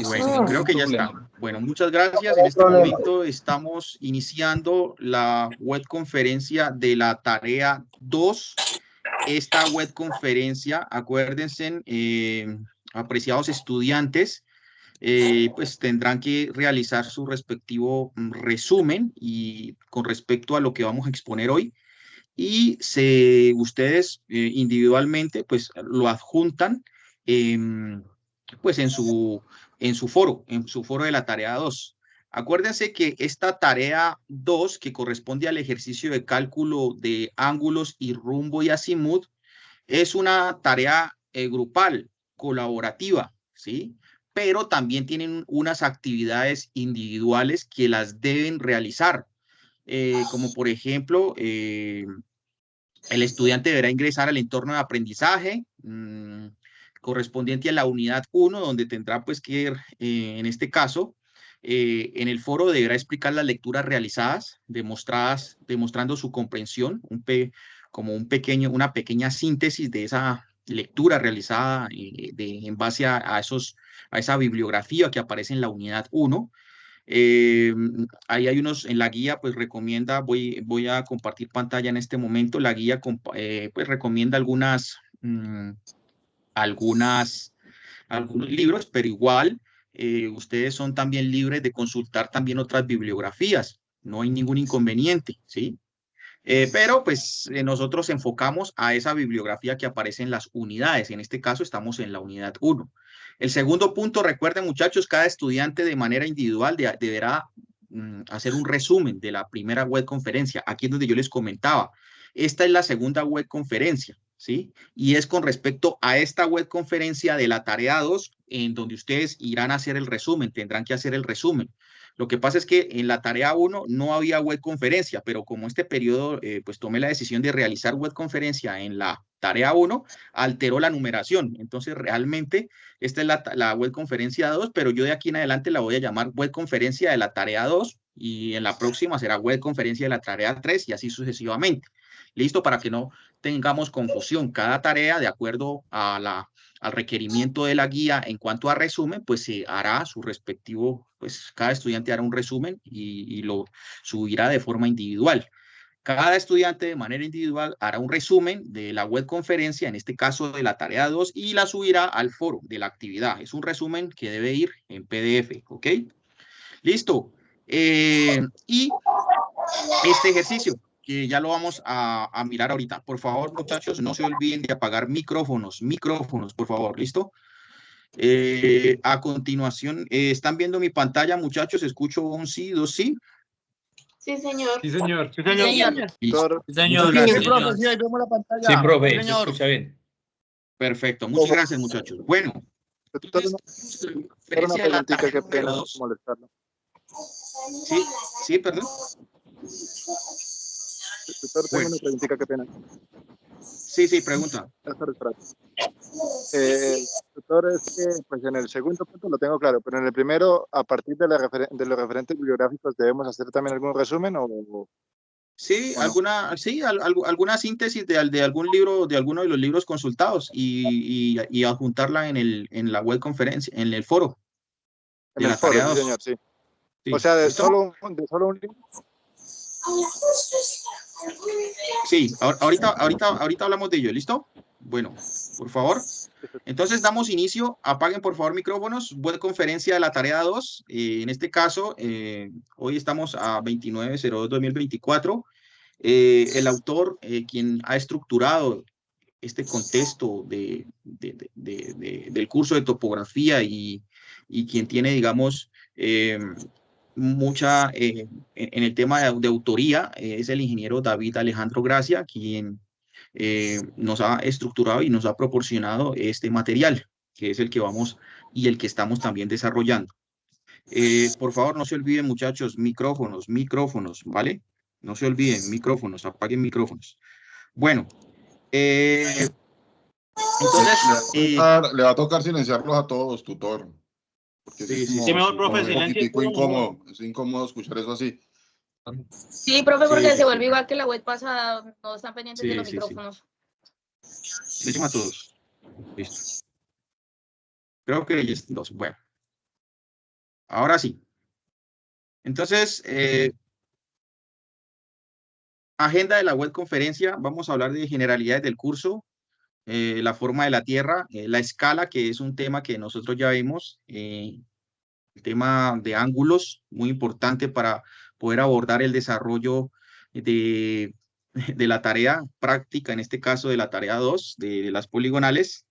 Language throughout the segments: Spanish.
Bueno, creo que ya está. Bueno, muchas gracias. En No este problema. momento estamos iniciando la web conferencia de la tarea 2. Esta web conferencia, acuérdense, apreciados estudiantes, pues tendrán que realizar su respectivo resumen y con respecto a lo que vamos a exponer hoy. Y ustedes individualmente pues lo adjuntan em, pues en su foro de la tarea 2. Acuérdense que esta tarea 2, que corresponde al ejercicio de cálculo de ángulos y rumbo y azimut, es una tarea grupal, colaborativa, ¿sí? Pero también tienen unas actividades individuales que las deben realizar, como por ejemplo, el estudiante deberá ingresar al entorno de aprendizaje correspondiente a la unidad 1, donde tendrá pues que, en este caso, en el foro deberá explicar las lecturas realizadas, demostrando su comprensión, como una pequeña síntesis de esa lectura realizada en base a esa bibliografía que aparece en la unidad 1. Ahí hay unos, en la guía pues recomienda, voy a compartir pantalla en este momento, la guía pues recomienda algunas, algunos libros, pero igual ustedes son también libres de consultar también otras bibliografías, no hay ningún inconveniente, ¿sí? Pero pues nosotros enfocamos a esa bibliografía que aparece en las unidades. En este caso estamos en la unidad 1. El segundo punto, recuerden muchachos, cada estudiante de manera individual deberá hacer un resumen de la primera web conferencia. Aquí es donde yo les comentaba. Esta es la segunda web conferencia, ¿sí? Y es con respecto a esta web conferencia de la tarea 2, en donde ustedes irán a hacer el resumen, tendrán que hacer el resumen. Lo que pasa es que en la tarea 1 no había web conferencia, pero como este periodo, pues tomé la decisión de realizar web conferencia en la tarea 1, alteró la numeración. Entonces, realmente, esta es la web conferencia 2, pero yo de aquí en adelante la voy a llamar web conferencia de la tarea 2 y en la próxima será web conferencia de la tarea 3 y así sucesivamente. Listo, para que no tengamos confusión. Cada tarea, de acuerdo al requerimiento de la guía en cuanto a resumen, pues se hará su respectivo, pues cada estudiante hará un resumen y lo subirá de forma individual. Cada estudiante de manera individual hará un resumen de la web conferencia, en este caso de la tarea 2, y la subirá al foro de la actividad. Es un resumen que debe ir en PDF, ¿ok? Listo. Y este ejercicio, que ya lo vamos a mirar ahorita. Por favor, muchachos, no se olviden de apagar micrófonos, por favor, ¿listo? A continuación, ¿están viendo mi pantalla, muchachos? Escucho un sí, dos sí. Sí, señor. Sí, señor. Sí, señor. Sí, señor. Listo. Sí, Muchas señor. gracias. Sí, profe, sí, ahí vemos la pantalla. Sí, profe, Sí, se señor. escucha bien. Perfecto. Muchas gracias, muchachos. Bueno, Doctor, una preguntita, qué pena molestarlo. Sí, sí, perdón. Doctor, tengo una preguntita, qué pena. Sí, pregunta. Doctor, es que pues en el segundo punto lo tengo claro, pero en el primero, a partir de los referentes bibliográficos, ¿debemos hacer también algún resumen o...? Sí, Bueno. alguna síntesis de algún libro, de alguno de los libros consultados y adjuntarla en la web conferencia, en el foro En de el la foro, tarea sí, 2. señor, sí. Sí. O sea, ¿Listo? de solo un libro. Sí, ahorita hablamos de ello, ¿listo? Bueno, por favor. Entonces damos inicio, apaguen por favor micrófonos, web conferencia de la tarea 2, en este caso, hoy estamos a 29/02/2024, el autor, quien ha estructurado este contexto del curso de topografía y quien tiene, digamos, mucha, en el tema de autoría, es el ingeniero David Alejandro Gracia, quien nos ha estructurado y nos ha proporcionado este material, que es el que vamos y el que estamos también desarrollando. Por favor, no se olviden, muchachos, micrófonos, ¿vale? No se olviden, micrófonos, apaguen micrófonos. Bueno, entonces... le va a tocar silenciarlos a todos, tutor. Porque Sí, es Sí, mejor, profe, un silencio. poquitico incómodo. Es incómodo escuchar eso así. Sí, profe, porque Sí. se vuelve igual que la web pasada, no están pendientes de los Sí. micrófonos. Silencien a todos. Listo. Creo que ya están dos. Bueno. Ahora sí. Entonces, agenda de la web conferencia. Vamos a hablar de generalidades del curso, la forma de la Tierra, la escala, que es un tema que nosotros ya vimos, el tema de ángulos, muy importante para poder abordar el desarrollo de, de la tarea práctica, en este caso de la tarea 2, de las poligonales.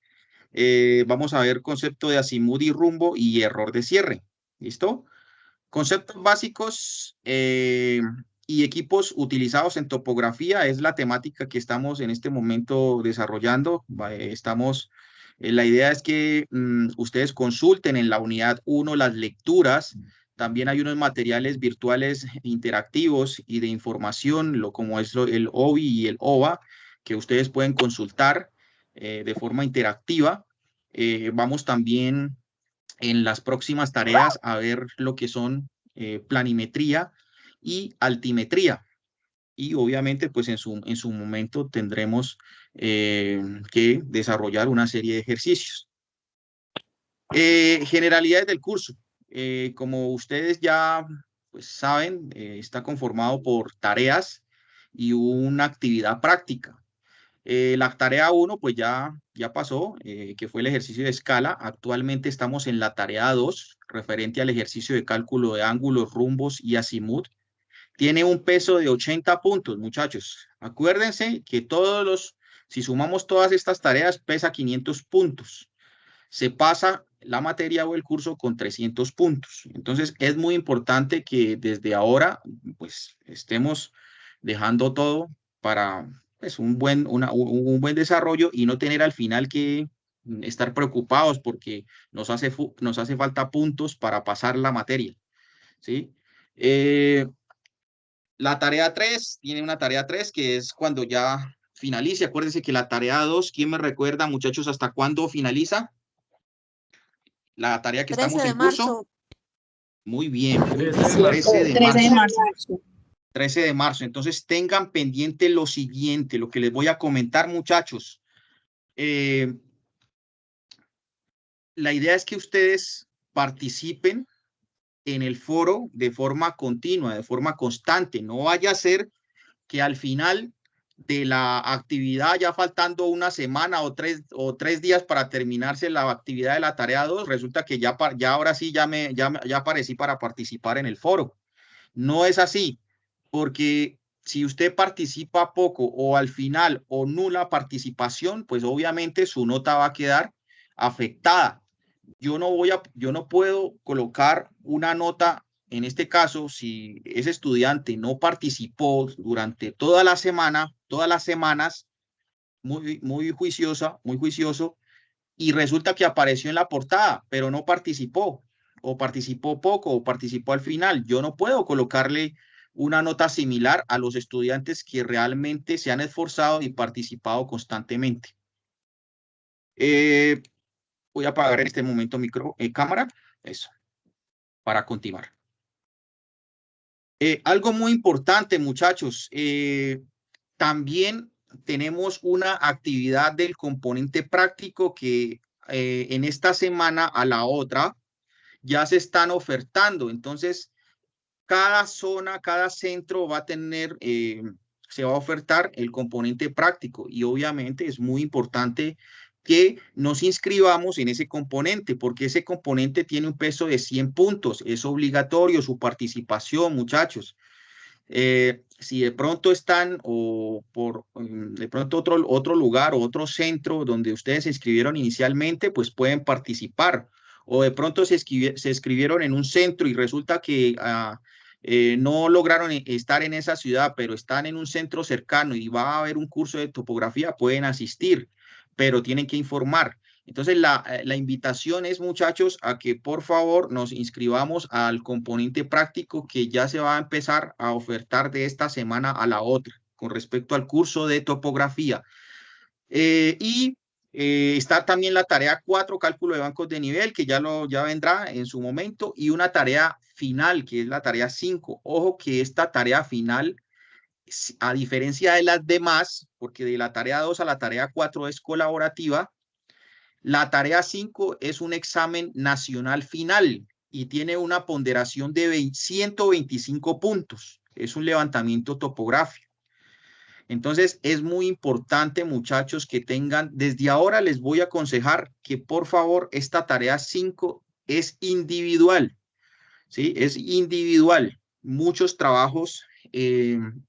Vamos a ver concepto de azimut y rumbo y error de cierre. ¿Listo? Conceptos básicos y equipos utilizados en topografía es la temática que estamos en este momento desarrollando. La idea es que ustedes consulten en la unidad 1 las lecturas. También hay unos materiales virtuales interactivos y de información, como es el OBI y el OVA, que ustedes pueden consultar de forma interactiva. Vamos también en las próximas tareas a ver lo que son planimetría y altimetría. Y obviamente, pues en su momento tendremos que desarrollar una serie de ejercicios. Generalidades del curso. Como ustedes ya pues, saben, está conformado por tareas y una actividad práctica. La tarea 1 pues ya pasó, que fue el ejercicio de escala. Actualmente estamos en la tarea 2, referente al ejercicio de cálculo de ángulos, rumbos y azimut. Tiene un peso de 80 puntos, muchachos. Acuérdense que si sumamos todas estas tareas, pesa 500 puntos. Se pasa la materia o el curso con 300 puntos. Entonces, es muy importante que desde ahora, pues, estemos dejando todo para pues, un buen desarrollo y no tener al final que estar preocupados porque nos hace falta puntos para pasar la materia, ¿sí? La tarea 3, tiene una tarea 3 que es cuando ya finalice. Acuérdense que la tarea 2, ¿quién me recuerda, muchachos, hasta cuándo finaliza? La tarea que 13 estamos de en curso. marzo. Muy bien, 13 de marzo. 13 de marzo. Entonces tengan pendiente lo siguiente, lo que les voy a comentar, muchachos. La idea es que ustedes participen en el foro de forma continua, de forma constante. No vaya a ser que al final de la actividad, ya faltando una semana o tres días para terminarse la actividad de la tarea 2, resulta que ya ahora sí ya aparecí para participar en el foro. No es así, porque si usted participa poco o al final o nula participación, pues obviamente su nota va a quedar afectada. Yo no puedo colocar una nota, en este caso, si ese estudiante no participó durante toda la semana, todas las semanas, muy juicioso, y resulta que apareció en la portada, pero no participó, o participó poco, o participó al final. Yo no puedo colocarle una nota similar a los estudiantes que realmente se han esforzado y participado constantemente. Voy a apagar en este momento cámara, eso, para continuar. Algo muy importante, muchachos, también tenemos una actividad del componente práctico que en esta semana a la otra ya se están ofertando. Entonces, cada zona, cada centro va a tener, se va a ofertar el componente práctico y obviamente es muy importante que nos inscribamos en ese componente porque ese componente tiene un peso de 100 puntos. Es obligatorio su participación, muchachos. Si de pronto están o por de pronto otro lugar o otro centro donde ustedes se inscribieron inicialmente, pues pueden participar. O de pronto se inscribieron en un centro y resulta que no lograron estar en esa ciudad, pero están en un centro cercano y va a haber un curso de topografía, pueden asistir, pero tienen que informar. Entonces, la invitación es, muchachos, a que por favor nos inscribamos al componente práctico que ya se va a empezar a ofertar de esta semana a la otra con respecto al curso de topografía. Está también la tarea 4, cálculo de bancos de nivel, que ya vendrá en su momento, y una tarea final, que es la tarea 5. Ojo que esta tarea final, a diferencia de las demás, porque de la tarea 2 a la tarea 4 es colaborativa, la tarea 5 es un examen nacional final. y tiene una ponderación de 125 puntos. Es un levantamiento topográfico. Entonces, es muy importante, muchachos, que tengan, desde ahora les voy a aconsejar que por favor esta tarea 5 es individual, ¿sí? Es individual. Muchos trabajos en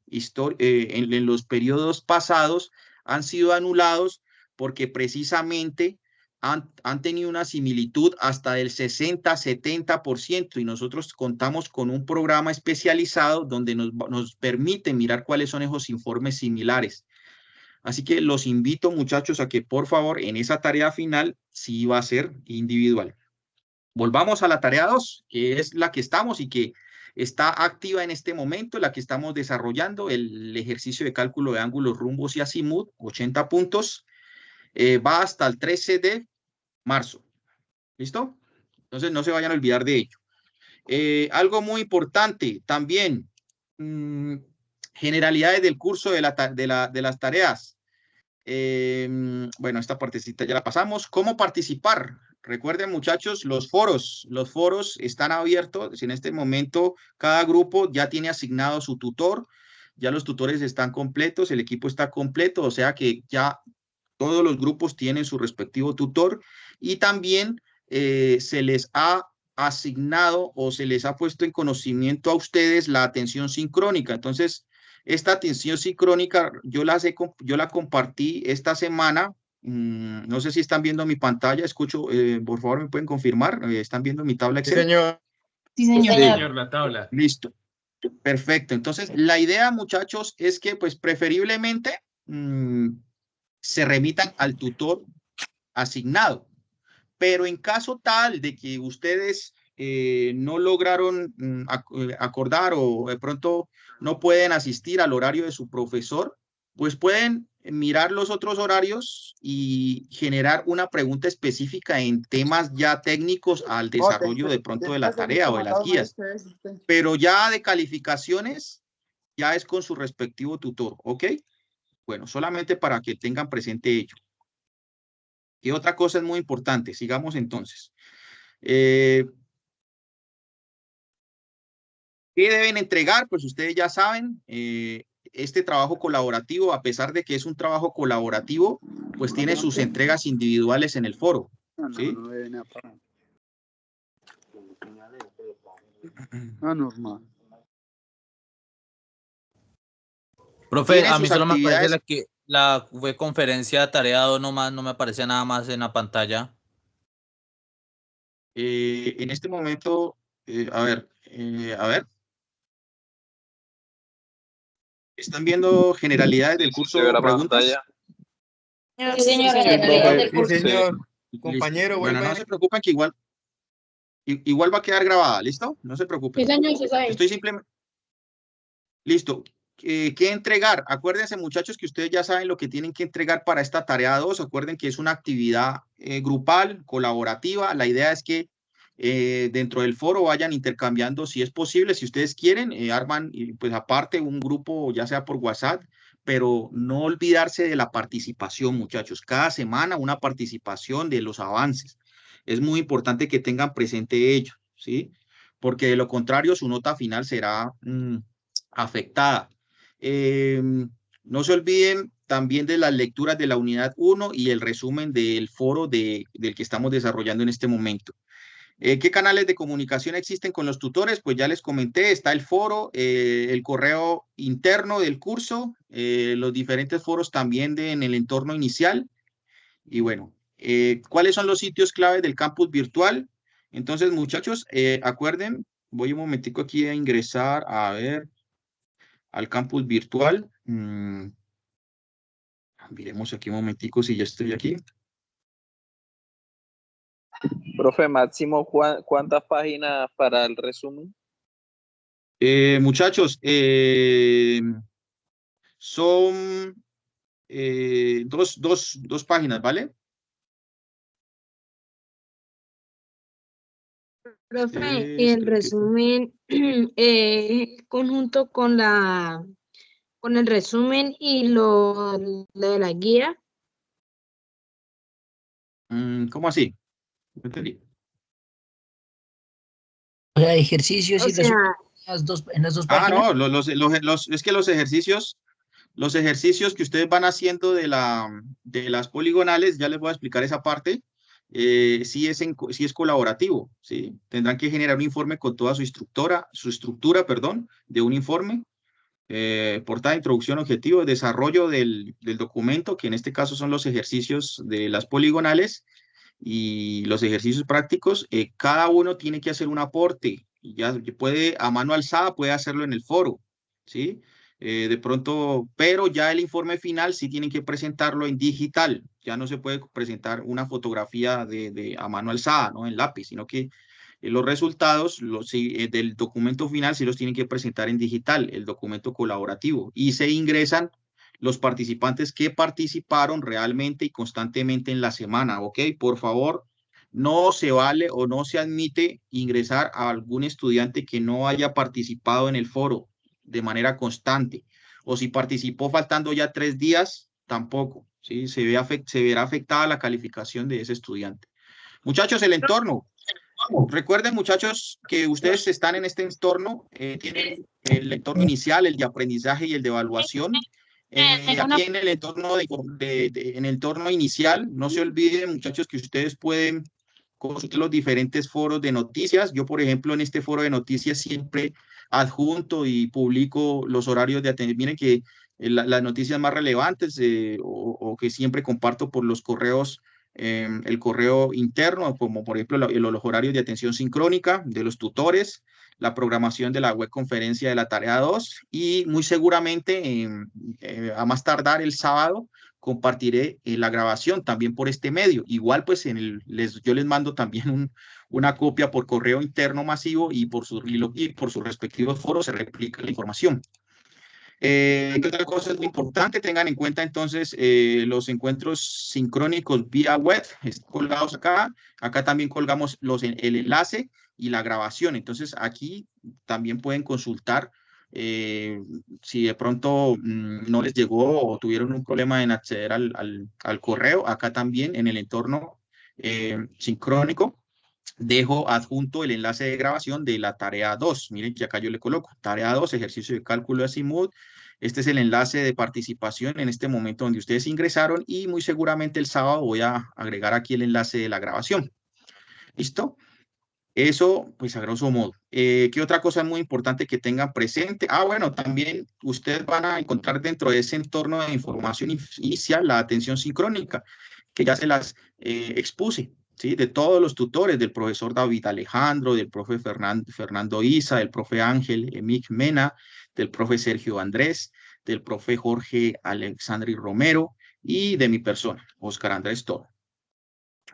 los periodos pasados han sido anulados porque precisamente han tenido una similitud hasta del 60-70% y nosotros contamos con un programa especializado donde nos permite mirar cuáles son esos informes similares. Así que los invito, muchachos, a que por favor en esa tarea final sí va a ser individual. Volvamos a la tarea 2, que es la que estamos y que está activa en este momento, la que estamos desarrollando, el ejercicio de cálculo de ángulos, rumbos y azimut, 80 puntos, va hasta el 13 de marzo. ¿Listo? Entonces no se vayan a olvidar de ello. Algo muy importante también, generalidades del curso de las tareas. Bueno, esta partecita ya la pasamos. ¿Cómo participar? Recuerden, muchachos, los foros están abiertos. En este momento, cada grupo ya tiene asignado su tutor. Ya los tutores están completos, el equipo está completo, o sea que ya todos los grupos tienen su respectivo tutor y también se les ha asignado o se les ha puesto en conocimiento a ustedes la atención sincrónica. Entonces, esta atención sincrónica yo la compartí esta semana. No sé si están viendo mi pantalla, escucho, por favor me pueden confirmar, ¿están viendo mi tabla Sí, Excel? señor. Sí, Sí, señor. señor. La tabla. Listo, perfecto. Entonces, la idea, muchachos, es que pues preferiblemente se remitan al tutor asignado. Pero en caso tal de que ustedes no lograron acordar o de pronto no pueden asistir al horario de su profesor, pues pueden mirar los otros horarios y generar una pregunta específica en temas ya técnicos al desarrollo de pronto de la tarea o de las guías. Pero ya de calificaciones, ya es con su respectivo tutor, ¿ok? Bueno, solamente para que tengan presente ello. Y otra cosa es muy importante, sigamos entonces. ¿Qué deben entregar? Pues ustedes ya saben, este trabajo colaborativo, a pesar de que es un trabajo colaborativo, pues tiene sus entregas individuales en el foro, ¿sí? Normal. Profe, Tienen a mí sus solo me aparece actividades. la fue conferencia tarea 2 nomás, no me aparece nada más en la pantalla. En este momento, a ver, ¿están viendo generalidades del curso? ¿Se ve la ¿Preguntas? pantalla? Sí, señor. Sí, Generalidades profe. del Sí, curso. señor. Listo. Compañero, Bueno, vuelve. no se preocupen que igual va a quedar grabada, ¿listo? No se preocupen. Sí, señor, sí sabe. Estoy simplemente... Listo. ¿Qué entregar? Acuérdense, muchachos, que ustedes ya saben lo que tienen que entregar para esta tarea 2. Acuerden que es una actividad grupal, colaborativa. La idea es que dentro del foro vayan intercambiando, si es posible, si ustedes quieren, arman pues aparte un grupo, ya sea por WhatsApp, pero no olvidarse de la participación, muchachos. Cada semana una participación de los avances. Es muy importante que tengan presente ello, ¿sí? Porque de lo contrario su nota final será afectada. No se olviden también de las lecturas de la unidad 1 y el resumen del foro del que estamos desarrollando en este momento. ¿Qué canales de comunicación existen con los tutores? Pues ya les comenté, está el foro, el correo interno del curso, los diferentes foros también en el entorno inicial. Y bueno, ¿cuáles son los sitios clave del campus virtual? Entonces, muchachos, acuerden, voy un momentico aquí a ingresar, a ver, al campus virtual. Miremos aquí un momentico si ya estoy aquí. Profe, máximo, ¿cuántas páginas para el resumen? Muchachos, son dos páginas, ¿vale? Profe, el resumen conjunto con el resumen y lo de la guía. ¿Cómo así? No entendí. O sea, ejercicios O y sea, resúmenes en las dos Ah, páginas. no, es que los ejercicios que ustedes van haciendo de las poligonales, ya les voy a explicar esa parte, sí es colaborativo, ¿sí? Tendrán que generar un informe con toda su estructura, perdón, de un informe, portada, introducción, objetivo, desarrollo del documento, que en este caso son los ejercicios de las poligonales y los ejercicios prácticos. Cada uno tiene que hacer un aporte, y ya puede a mano alzada, puede hacerlo en el foro, ¿sí? De pronto, pero ya el informe final sí tienen que presentarlo en digital, ya no se puede presentar una fotografía a mano alzada, ¿no? En lápiz, sino que los resultados del documento final sí los tienen que presentar en digital, el documento colaborativo, y se ingresan los participantes que participaron realmente y constantemente en la semana, ¿ok? Por favor, no se vale o no se admite ingresar a algún estudiante que no haya participado en el foro de manera constante, o si participó faltando ya 3 días, tampoco, ¿sí? Se verá afectada la calificación de ese estudiante. Muchachos, el entorno. Recuerden, muchachos, que ustedes están en este entorno, tienen el entorno inicial, el de aprendizaje y el de evaluación. Aquí en el entorno, en el entorno inicial, no se olviden, muchachos, que ustedes pueden consultar los diferentes foros de noticias. Yo, por ejemplo, en este foro de noticias siempre adjunto y publico los horarios de atención. Miren que las noticias más relevantes o que siempre comparto por los correos, el correo interno, como por ejemplo los horarios de atención sincrónica de los tutores, la programación de la web conferencia de la tarea 2 y muy seguramente a más tardar el sábado compartiré la grabación también por este medio. Igual pues yo les mando también una copia por correo interno masivo y por sus respectivos foros se replica la información. ¿Qué otra cosa es muy importante? Tengan en cuenta entonces los encuentros sincrónicos vía web, están colgados acá. Acá también colgamos el enlace y la grabación. Entonces aquí también pueden consultar si de pronto no les llegó o tuvieron un problema en acceder al correo. Acá también en el entorno sincrónico dejo adjunto el enlace de grabación de la tarea 2. Miren que acá yo le coloco tarea 2, ejercicio de cálculo de azimut. Este es el enlace de participación en este momento donde ustedes ingresaron y muy seguramente el sábado voy a agregar aquí el enlace de la grabación. ¿Listo? Eso, pues a grosso modo. ¿Qué otra cosa es muy importante que tengan presente? Bueno, también ustedes van a encontrar dentro de ese entorno de información inicial la atención sincrónica, que ya se las expuse. ¿Sí? De todos los tutores, del profesor David Alejandro, del profe Fernando Isa, del profe Ángel Emic Mena, del profe Sergio Andrés, del profe Jorge Alexandri Romero y de mi persona, Oscar Andrés Toro.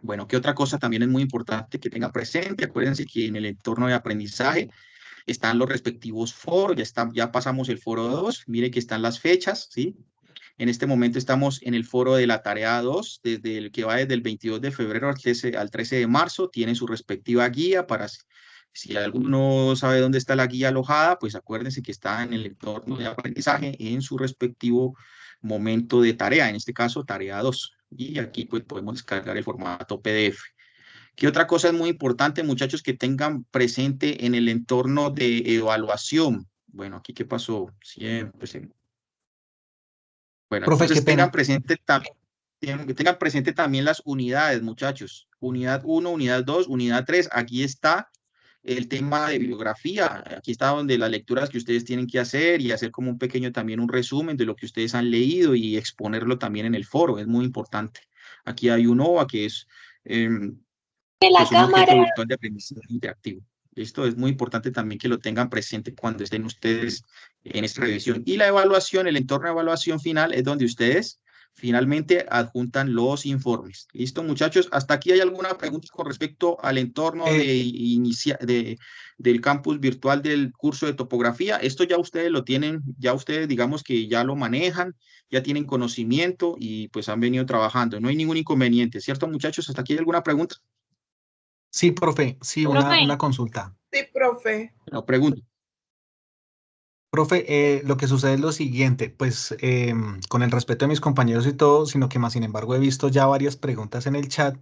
Bueno, ¿qué otra cosa también es muy importante que tengan presente? Acuérdense que en el entorno de aprendizaje están los respectivos foros, ya pasamos el foro 2, mire que están las fechas, ¿sí? En este momento estamos en el foro de la tarea 2, desde el que va desde el 22 de febrero al 13 de marzo, tiene su respectiva guía para si alguno sabe dónde está la guía alojada, pues acuérdense que está en el entorno de aprendizaje en su respectivo momento de tarea, en este caso tarea 2. Y aquí pues podemos descargar el formato PDF. ¿Qué otra cosa es muy importante, muchachos, que tengan presente en el entorno de evaluación? Bueno, aquí qué pasó, siempre se... Bueno, Profe, entonces qué pena. tengan presente también las unidades, muchachos. Unidad 1, unidad 2, unidad 3. Aquí está el tema de bibliografía. Aquí está donde las lecturas que ustedes tienen que hacer y hacer como un pequeño también un resumen de lo que ustedes han leído y exponerlo también en el foro. Es muy importante. Aquí hay un OVA que es un objeto virtual de aprendizaje interactivo. Esto es muy importante también que lo tengan presente cuando estén ustedes en esta revisión. Y la evaluación, el entorno de evaluación final es donde ustedes finalmente adjuntan los informes. ¿Listo, muchachos? ¿Hasta aquí hay alguna pregunta con respecto al entorno del campus virtual del curso de topografía? Esto ya ustedes lo tienen, ya ustedes digamos que ya lo manejan, ya tienen conocimiento y pues han venido trabajando. No hay ningún inconveniente, ¿cierto, muchachos? ¿Hasta aquí hay alguna pregunta? Sí, profe, sí, una consulta. Sí, profe. No, pregunto. Profe, lo que sucede es lo siguiente, pues con el respeto de mis compañeros y todo, sino que más sin embargo he visto ya varias preguntas en el chat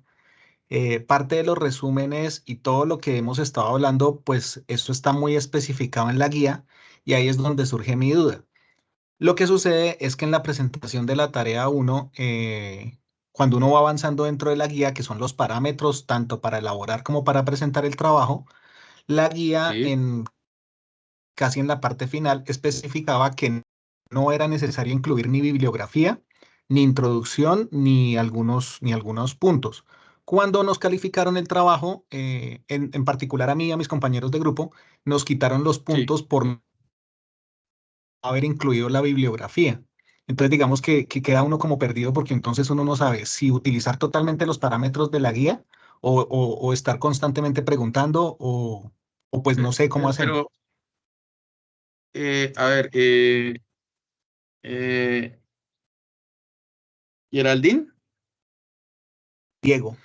Parte de los resúmenes y todo lo que hemos estado hablando, pues eso está muy especificado en la guía y ahí es donde surge mi duda. Lo que sucede es que en la presentación de la tarea 1, cuando uno va avanzando dentro de la guía, que son los parámetros tanto para elaborar como para presentar el trabajo, la guía Sí. casi en la parte final especificaba que no era necesario incluir ni bibliografía, ni introducción, ni algunos puntos. Cuando nos calificaron el trabajo, en particular a mí y a mis compañeros de grupo, nos quitaron los puntos por no haber incluido la bibliografía. Entonces digamos que queda uno como perdido porque entonces uno no sabe si utilizar totalmente los parámetros de la guía o estar constantemente preguntando o pues no sé cómo hacer. Pero, a ver, Geraldine. Diego.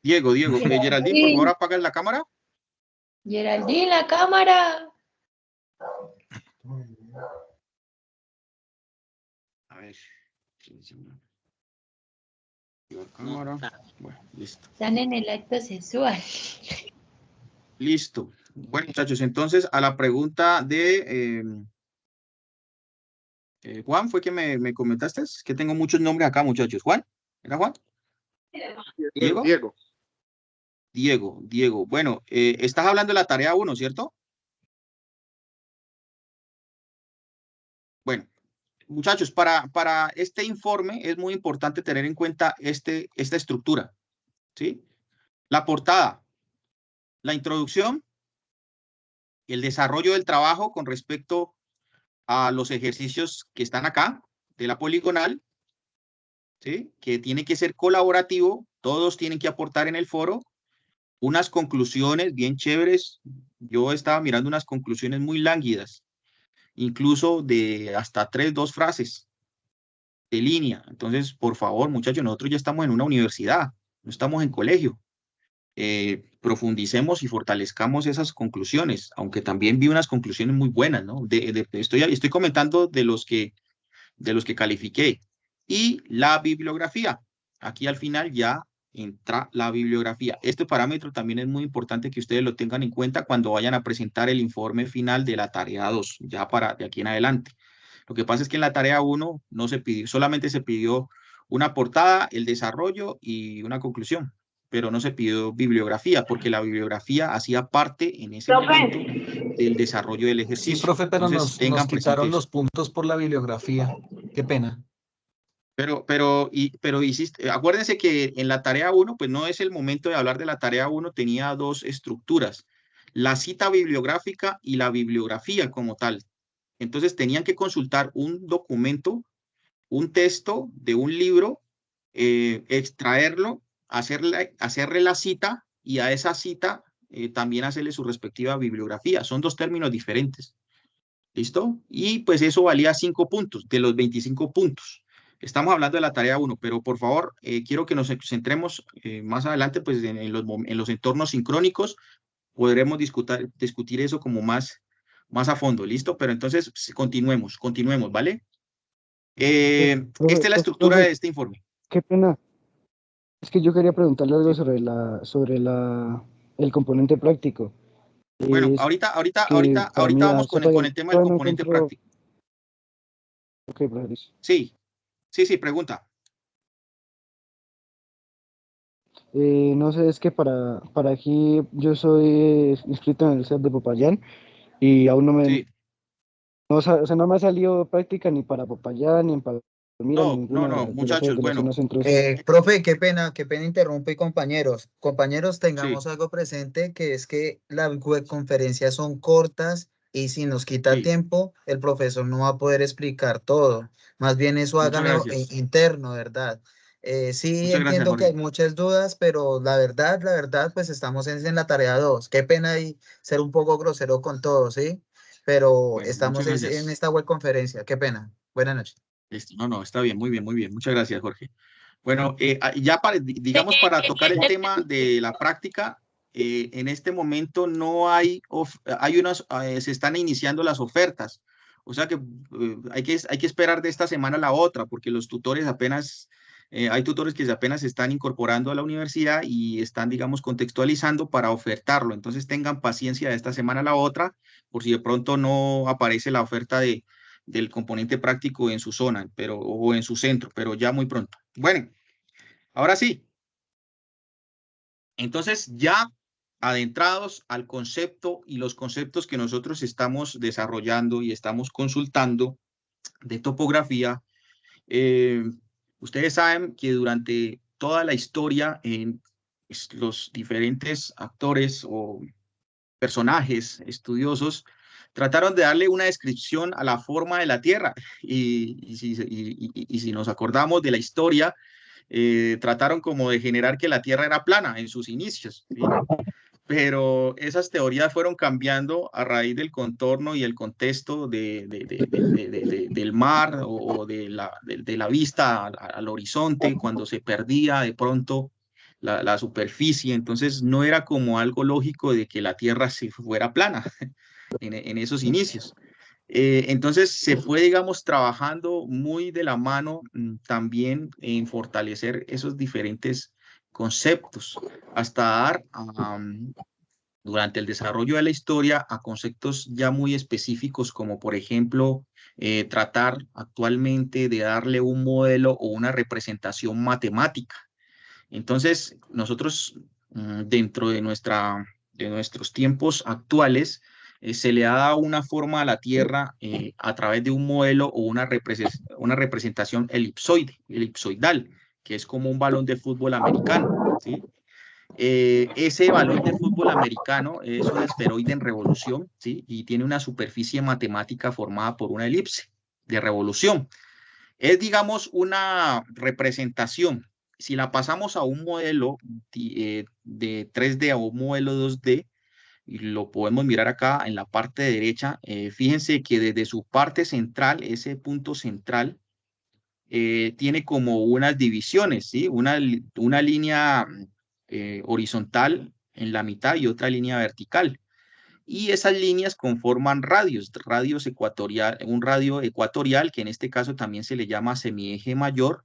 Diego. Geraldine, por favor, apaga la cámara. Geraldine, la cámara. A ver. La cámara. Bueno, listo. Están en el acto sexual. Listo. Bueno, muchachos, entonces a la pregunta de Juan, ¿fue que me comentaste? Es que tengo muchos nombres acá, muchachos. ¿Juan? ¿Era Juan? Diego. Bueno, estás hablando de la tarea 1, ¿cierto? Bueno, muchachos, para este informe es muy importante tener en cuenta esta estructura, ¿sí? La portada, la introducción, el desarrollo del trabajo con respecto a los ejercicios que están acá, de la poligonal, ¿sí? Que tiene que ser colaborativo, todos tienen que aportar en el foro, unas conclusiones bien chéveres. Yo estaba mirando unas conclusiones muy lánguidas, incluso de hasta 2 frases de línea. Entonces, por favor, muchachos, nosotros ya estamos en una universidad, no estamos en colegio. Profundicemos y fortalezcamos esas conclusiones, aunque también vi unas conclusiones muy buenas, ¿no? Estoy comentando de los que califiqué. Y la bibliografía. Aquí al final ya entra la bibliografía. Este parámetro también es muy importante que ustedes lo tengan en cuenta cuando vayan a presentar el informe final de la tarea 2, ya para de aquí en adelante. Lo que pasa es que en la tarea 1 no se pidió, solamente se pidió una portada, el desarrollo y una conclusión, pero no se pidió bibliografía, porque la bibliografía hacía parte en ese momento del desarrollo del ejercicio. Sí, profe, pero entonces, nos quitaron los puntos por la bibliografía. Qué pena. Pero hiciste, acuérdense que en la tarea 1, pues no es el momento de hablar de la tarea 1, tenía 2 estructuras, la cita bibliográfica y la bibliografía como tal. Entonces tenían que consultar un documento, un texto de un libro, extraerlo, hacerle la cita y a esa cita también hacerle su respectiva bibliografía. Son 2 términos diferentes. ¿Listo? Y pues eso valía 5 puntos de los 25 puntos. Estamos hablando de la tarea 1, pero por favor, quiero que nos centremos más adelante pues en los entornos sincrónicos. Podremos discutir eso como más a fondo, ¿listo? Pero entonces continuemos, ¿vale? Esta es la estructura de este informe. Qué pena. Es que yo quería preguntarle algo sobre el componente práctico. Bueno, ahorita vamos con el tema del componente práctico. Ok, profesor. Sí, pregunta. No sé, es que para aquí yo soy inscrito en el CEP de Popayán y aún no me... Sí. O sea, no me ha salido práctica ni para Popayán ni para... No, muchachos, bueno. Profe, qué pena interrumpe, compañeros. Compañeros, tengamos algo presente, que es que las conferencias son cortas y si nos quita tiempo, el profesor no va a poder explicar todo. Más bien eso háganlo interno, ¿verdad? Sí, entiendo que hay muchas dudas, pero la verdad, pues estamos en la tarea 2. Qué pena ahí ser un poco grosero con todos, ¿sí? Pero bueno, estamos en esta web conferencia. Qué pena. Buenas noches. No, está bien, muy bien. Muchas gracias, Jorge. Bueno, ya para tocar el tema de la práctica, en este momento no hay se están iniciando las ofertas. O sea que hay que esperar de esta semana a la otra, porque los tutores apenas Hay tutores que apenas se están incorporando a la universidad y están, digamos, contextualizando para ofertarlo. Entonces tengan paciencia de esta semana a la otra, por si de pronto no aparece la oferta del componente práctico en su zona, o en su centro, pero ya muy pronto. Bueno, ahora sí. Entonces ya adentrados al concepto y los conceptos que nosotros estamos desarrollando y estamos consultando de topografía, ustedes saben que durante toda la historia los diferentes actores o personajes estudiosos trataron de darle una descripción a la forma de la Tierra y si nos acordamos de la historia, trataron como de generar que la Tierra era plana en sus inicios, ¿sí? Pero esas teorías fueron cambiando a raíz del contorno y el contexto del mar o de la vista al horizonte, cuando se perdía de pronto la superficie. Entonces no era como algo lógico de que la Tierra se fuera plana en esos inicios. Entonces se fue, digamos, trabajando muy de la mano también en fortalecer esos diferentes conceptos hasta dar durante el desarrollo de la historia a conceptos ya muy específicos, como por ejemplo tratar actualmente de darle un modelo o una representación matemática. Entonces nosotros dentro de nuestros tiempos actuales se le ha dado una forma a la Tierra a través de un modelo o una representación elipsoidal, que es como un balón de fútbol americano, ¿sí? Ese balón de fútbol americano es un esferoide en revolución, ¿sí? Y tiene una superficie matemática formada por una elipse de revolución. Es, digamos, una representación. Si la pasamos a un modelo de 3D o un modelo 2D, y lo podemos mirar acá en la parte derecha, fíjense que desde su parte central, ese punto central, tiene como unas divisiones, ¿sí? Una línea horizontal en la mitad y otra línea vertical. Y esas líneas conforman radios ecuatorial, un radio ecuatorial, que en este caso también se le llama semieje mayor,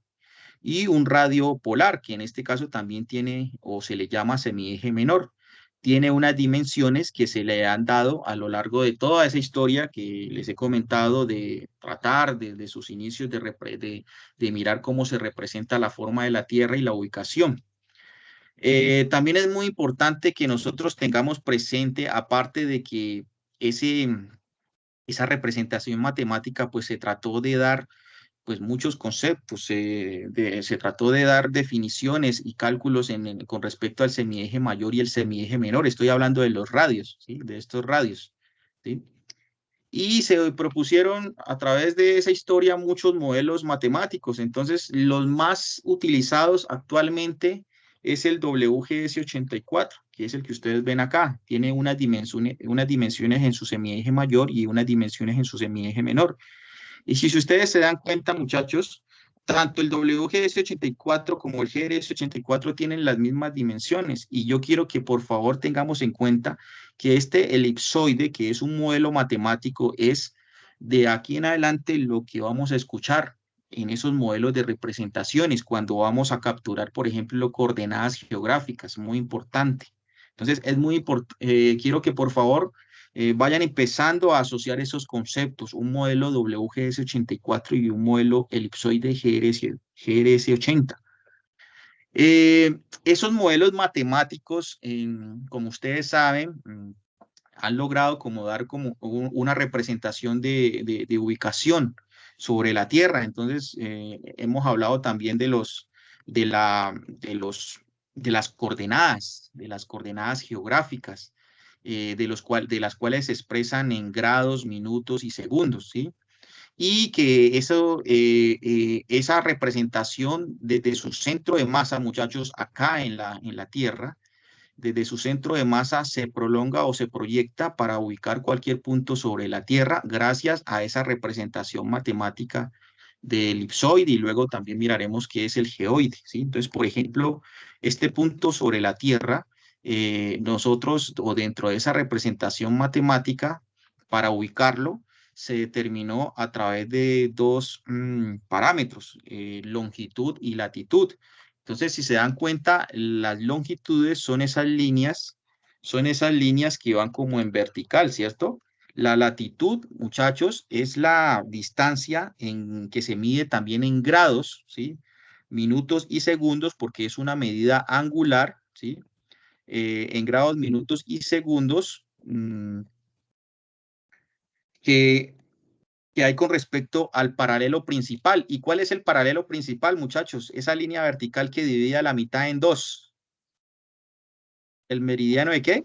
y un radio polar, que en este caso también tiene o se le llama semieje menor. Tiene unas dimensiones que se le han dado a lo largo de toda esa historia que les he comentado de tratar desde sus inicios de mirar cómo se representa la forma de la Tierra y la ubicación. También es muy importante que nosotros tengamos presente, aparte de que esa representación matemática, pues se trató de dar pues muchos conceptos, se trató de dar definiciones y cálculos con respecto al semieje mayor y el semieje menor. Estoy hablando de los radios, ¿sí? De estos radios, ¿sí? Y se propusieron a través de esa historia muchos modelos matemáticos. Entonces, los más utilizados actualmente es el WGS84, que es el que ustedes ven acá. Tiene unas dimensiones en su semieje mayor y unas dimensiones en su semieje menor. Y si ustedes se dan cuenta, muchachos, tanto el WGS84 como el GRS84 tienen las mismas dimensiones. Y yo quiero que por favor tengamos en cuenta que este elipsoide, que es un modelo matemático, es de aquí en adelante lo que vamos a escuchar en esos modelos de representaciones cuando vamos a capturar, por ejemplo, coordenadas geográficas, muy importante. Entonces, es muy importante, quiero que por favor vayan empezando a asociar esos conceptos, un modelo WGS84 y un modelo elipsoide GRS80. Esos modelos matemáticos, como ustedes saben, han logrado como dar como una representación de ubicación sobre la Tierra. Entonces, hemos hablado también de las coordenadas geográficas, de las cuales se expresan en grados, minutos y segundos, ¿sí? Y que esa representación desde su centro de masa, muchachos, acá en la Tierra, desde su centro de masa se prolonga o se proyecta para ubicar cualquier punto sobre la Tierra gracias a esa representación matemática del elipsoide, y luego también miraremos qué es el geoide, ¿sí? Entonces, por ejemplo, este punto sobre la Tierra, nosotros, o dentro de esa representación matemática, para ubicarlo, se determinó a través de dos parámetros, longitud y latitud. Entonces, si se dan cuenta, las longitudes son esas líneas que van como en vertical, ¿cierto? La latitud, muchachos, es la distancia en que se mide también en grados, ¿sí? Minutos y segundos, porque es una medida angular, ¿sí? En grados, minutos y segundos que hay con respecto al paralelo principal. ¿Y cuál es el paralelo principal, muchachos? Esa línea vertical que divide a la mitad en dos. ¿El meridiano de qué?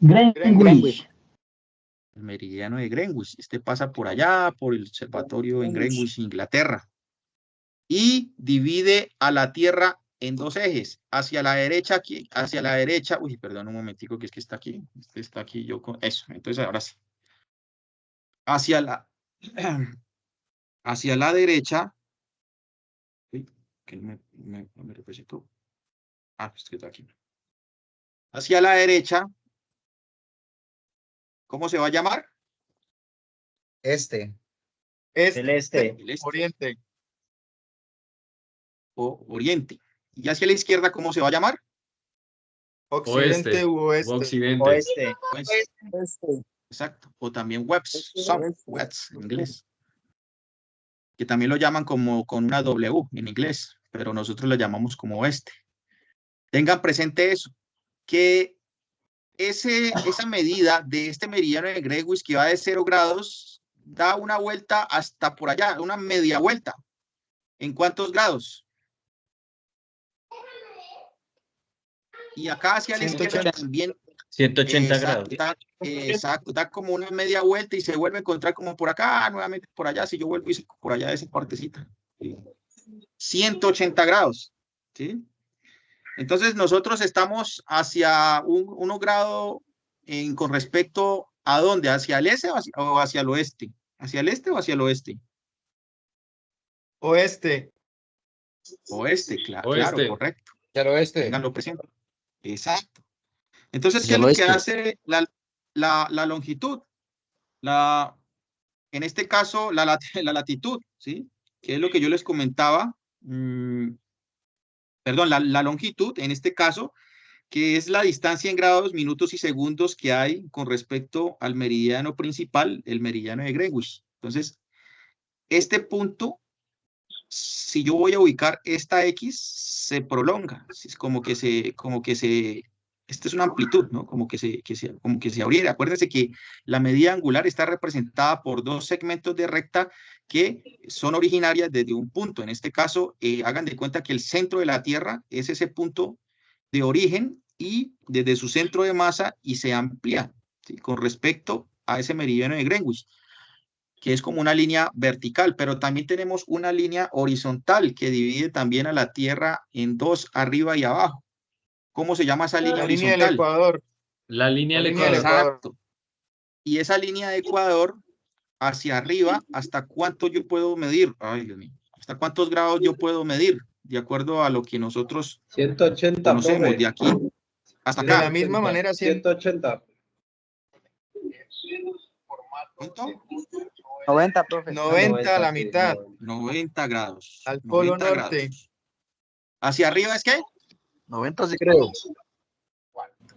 Greenwich. El meridiano de Greenwich. Este pasa por allá, por el observatorio en Greenwich, Inglaterra. Y divide a la Tierra en dos ejes. Hacia la derecha, aquí, hacia la derecha. Uy, perdón un momentico, que es que está aquí. Este está aquí, yo con eso. Entonces, ahora sí. Hacia la derecha. Que me representó. Ah, pues que está aquí. Hacia la derecha, ¿cómo se va a llamar? Este. El este. El este. Oriente. O oriente. Y hacia la izquierda, ¿cómo se va a llamar? Occidente u oeste. Oeste. Oeste. Exacto. O también west en inglés. Que también lo llaman como con una W en inglés, pero nosotros lo llamamos como oeste. Tengan presente eso, que esa medida de este meridiano de Greenwich que va de 0 grados, da una vuelta hasta por allá, una media vuelta. ¿En cuántos grados? Y acá hacia la izquierda también. 180 grados. Exacto, da como una media vuelta y se vuelve a encontrar como por acá, nuevamente por allá, si yo vuelvo y por allá de esa partecita. ¿Sí? 180 grados. ¿Sí? Entonces nosotros estamos hacia 1 grado con respecto a dónde, hacia el este o hacia el oeste. ¿Hacia el este o hacia el oeste? Oeste. Oeste, claro, correcto. Hacia el oeste. Ténganlo presente. Exacto. Entonces, ¿qué es lo que hace la longitud? En este caso, la latitud, ¿sí? Que es lo que yo les comentaba. Perdón, la longitud, en este caso, que es la distancia en grados, minutos y segundos que hay con respecto al meridiano principal, el meridiano de Greenwich. Entonces, este punto, si yo voy a ubicar esta X, se prolonga. Es como que esta es una amplitud, ¿no? Como que se abriera. Acuérdense que la medida angular está representada por dos segmentos de recta que son originarias desde un punto. En este caso, hagan de cuenta que el centro de la Tierra es ese punto de origen y desde su centro de masa y se amplía, ¿sí? Con respecto a ese meridiano de Greenwich, que es como una línea vertical, pero también tenemos una línea horizontal que divide también a la Tierra en dos, arriba y abajo. ¿Cómo se llama esa línea horizontal? Línea del Ecuador. La línea del Ecuador. Exacto. Y esa línea de Ecuador, hacia arriba, ¿hasta cuánto yo puedo medir? Ay, Dios mío. ¿Hasta cuántos grados yo puedo medir? De acuerdo a lo que nosotros 180, conocemos de aquí hasta acá. De la misma manera, 180. ¿Cuánto? 90, profe. 90 a la mitad. 90 grados. Al polo 90 norte. grados. ¿Hacia arriba es qué? 90 sí creo.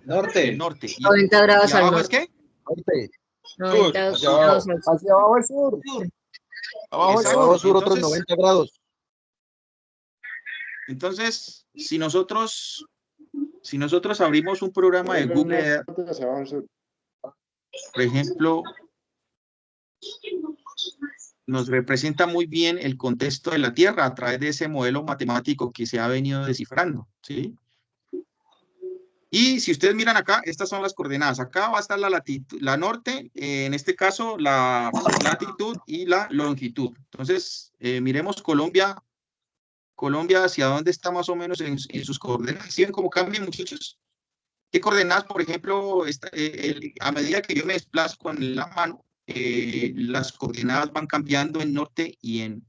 Norte. El norte. ¿Y 90 grados al abajo es norte. qué? Norte. 90 Hacia grados al sur. Hacia abajo es sur. Abajo Hacia abajo sur otros Entonces, 90 grados. Entonces, si nosotros abrimos un programa de Google Earth, por ejemplo, nos representa muy bien el contexto de la Tierra a través de ese modelo matemático que se ha venido descifrando, ¿sí? Y si ustedes miran acá, estas son las coordenadas. Acá va a estar la latitud, la norte, en este caso la latitud y la longitud. Entonces, miremos Colombia hacia dónde está más o menos en sus coordenadas. ¿Sí ven cómo cambian, muchachos? ¿Qué coordenadas, por ejemplo, a medida que yo me desplazo con la mano, las coordenadas van cambiando en norte y en...